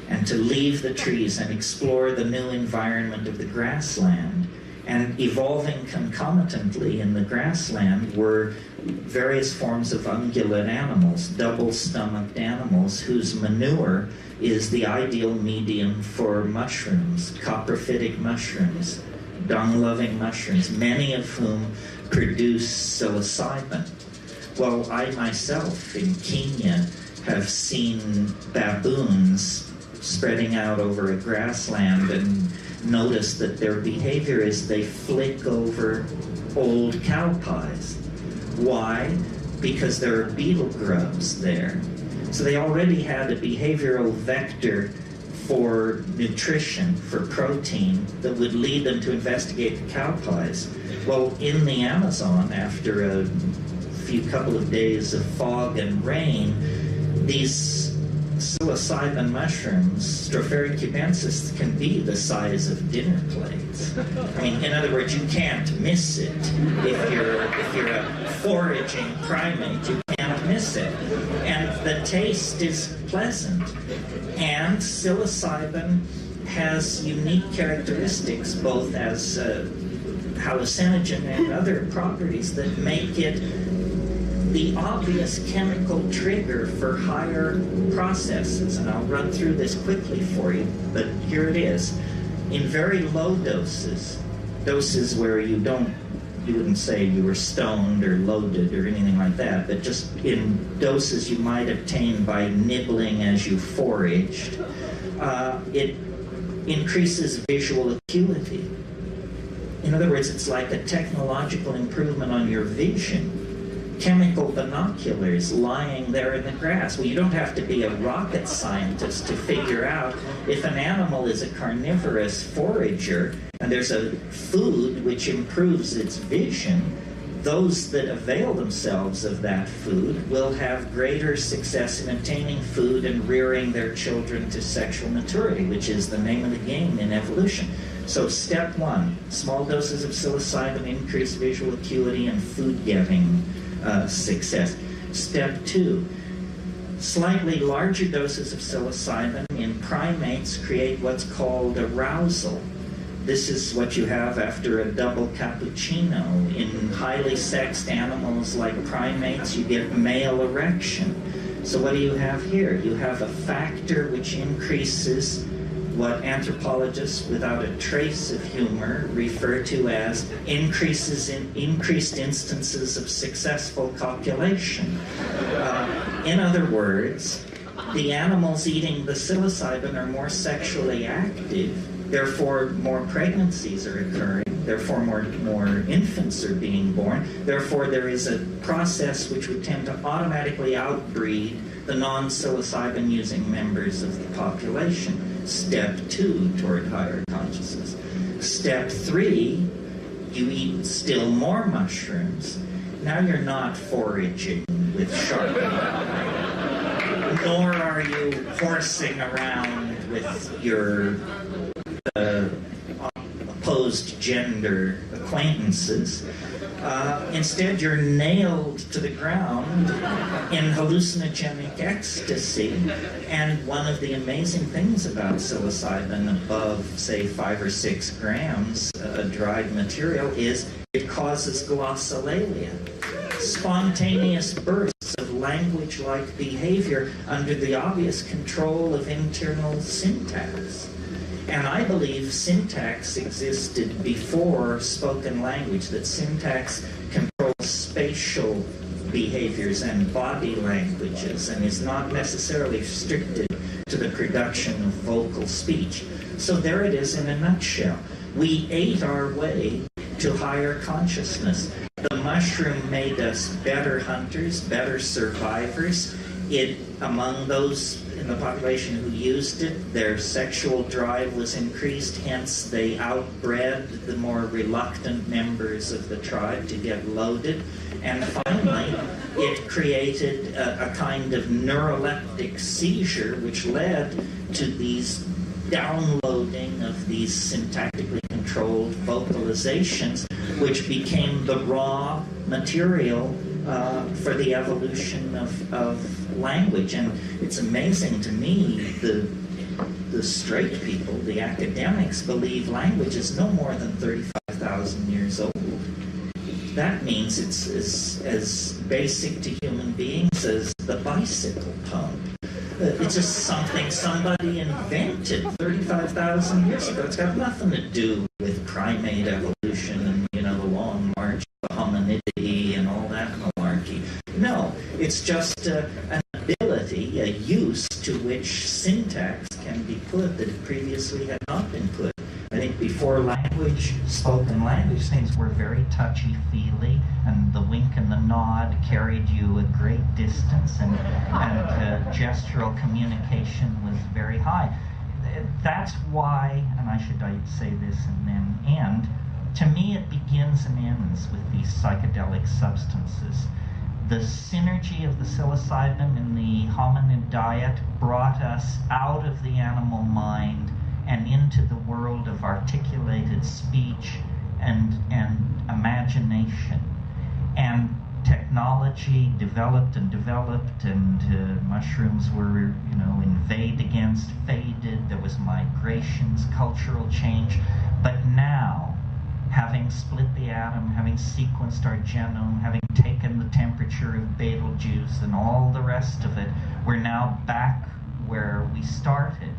and to leave the trees and explore the new environment of the grassland. And evolving concomitantly in the grassland were various forms of ungulate animals, double-stomached animals whose manure is the ideal medium for mushrooms, coprophytic mushrooms, dung-loving mushrooms, many of whom produce psilocybin. Well, I myself in Kenya have seen baboons spreading out over a grassland and notice that their behavior is they flick over old cow pies. Why? Because there are beetle grubs there. So they already had a behavioral vector for nutrition, for protein, that would lead them to investigate the cow pies. Well, in the Amazon, after a couple of days of fog and rain, these psilocybin mushrooms, Stropharia cubensis, can be the size of dinner plates. I mean, in other words, you can't miss it. If you're a foraging primate, you can't miss it. And the taste is pleasant. And psilocybin has unique characteristics, both as hallucinogen and other properties that make it the obvious chemical trigger for higher processes. And I'll run through this quickly for you, but here it is. In very low doses, doses where you wouldn't say you were stoned or loaded or anything like that, but just in doses you might obtain by nibbling as you foraged, it increases visual acuity. In other words, it's like a technological improvement on your vision. Chemical binoculars lying there in the grass. Well, you don't have to be a rocket scientist to figure out if an animal is a carnivorous forager and there's a food which improves its vision, those that avail themselves of that food will have greater success in obtaining food and rearing their children to sexual maturity, which is the name of the game in evolution. So step one, small doses of psilocybin increase visual acuity and food-getting success. Step two, slightly larger doses of psilocybin in primates create what's called arousal. This is what you have after a double cappuccino. In highly sexed animals like primates, you get male erection. So what do you have here? You have a factor which increases what anthropologists without a trace of humor refer to as increased instances of successful copulation. In other words, the animals eating the psilocybin are more sexually active, therefore more pregnancies are occurring, therefore more infants are being born, therefore there is a process which would tend to automatically outbreed the non-psilocybin using members of the population. Step two toward higher consciousness. Step three, you eat still more mushrooms. Now you're not foraging with sharp meat, nor are you horsing around with your opposed gender acquaintances. Instead, you're nailed to the ground in hallucinogenic ecstasy. And one of the amazing things about psilocybin above, say, 5 or 6 grams, a dried material, is it causes glossolalia, spontaneous bursts of language-like behavior under the obvious control of internal syntax. And I believe syntax existed before spoken language, that syntax controls spatial behaviors and body languages and is not necessarily restricted to the production of vocal speech. So there it is in a nutshell. We ate our way to higher consciousness. The mushroom made us better hunters, better survivors. Among those in the population who used it, their sexual drive was increased, hence they outbred the more reluctant members of the tribe to get loaded. And finally, it created a kind of neuroleptic seizure, which led to these downloading of these syntactically controlled vocalizations, which became the raw material for the evolution of language. And it's amazing to me, the straight people, the academics, believe language is no more than 35,000 years old. That means it's as basic to human beings as the bicycle pump. It's just something somebody invented 35,000 years ago. It's got nothing to do with primate evolution and, the long march of hominidity and all that malarkey. No, it's just an ability, a use to which syntax can be put that previously had not been put. I think before language, spoken language, things were very touchy-feely, and the wink and the nod carried you a great distance, and gestural communication was very high. That's why, and I should say this and then end, to me it begins and ends with these psychedelic substances. The synergy of the psilocybin in the hominid diet brought us out of the animal mind and into the world of articulated speech and imagination. And technology developed, and mushrooms were, invade against, faded. There was migrations, cultural change. But now, having split the atom, having sequenced our genome, having taken the temperature of Betelgeuse and all the rest of it, we're now back where we started.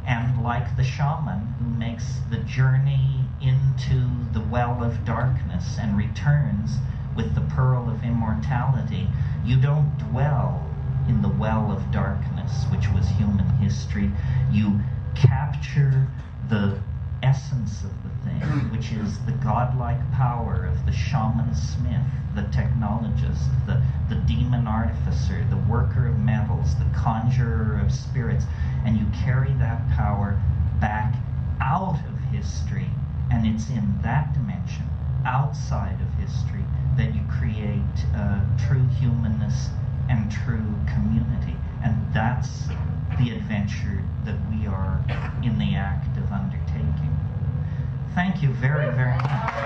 And like the shaman who makes the journey into the well of darkness and returns with the pearl of immortality, you don't dwell in the well of darkness, which was human history. You capture the essence of the thing, which is the godlike power of the shaman smith, the technologist, the demon artificer, the worker of metals, the conjurer of spirits, and you carry that power back out of history, and it's in that dimension, outside of history, that you create true humanness and true community. And that's the adventure that we are in the act of undertaking. Thank you very, very much.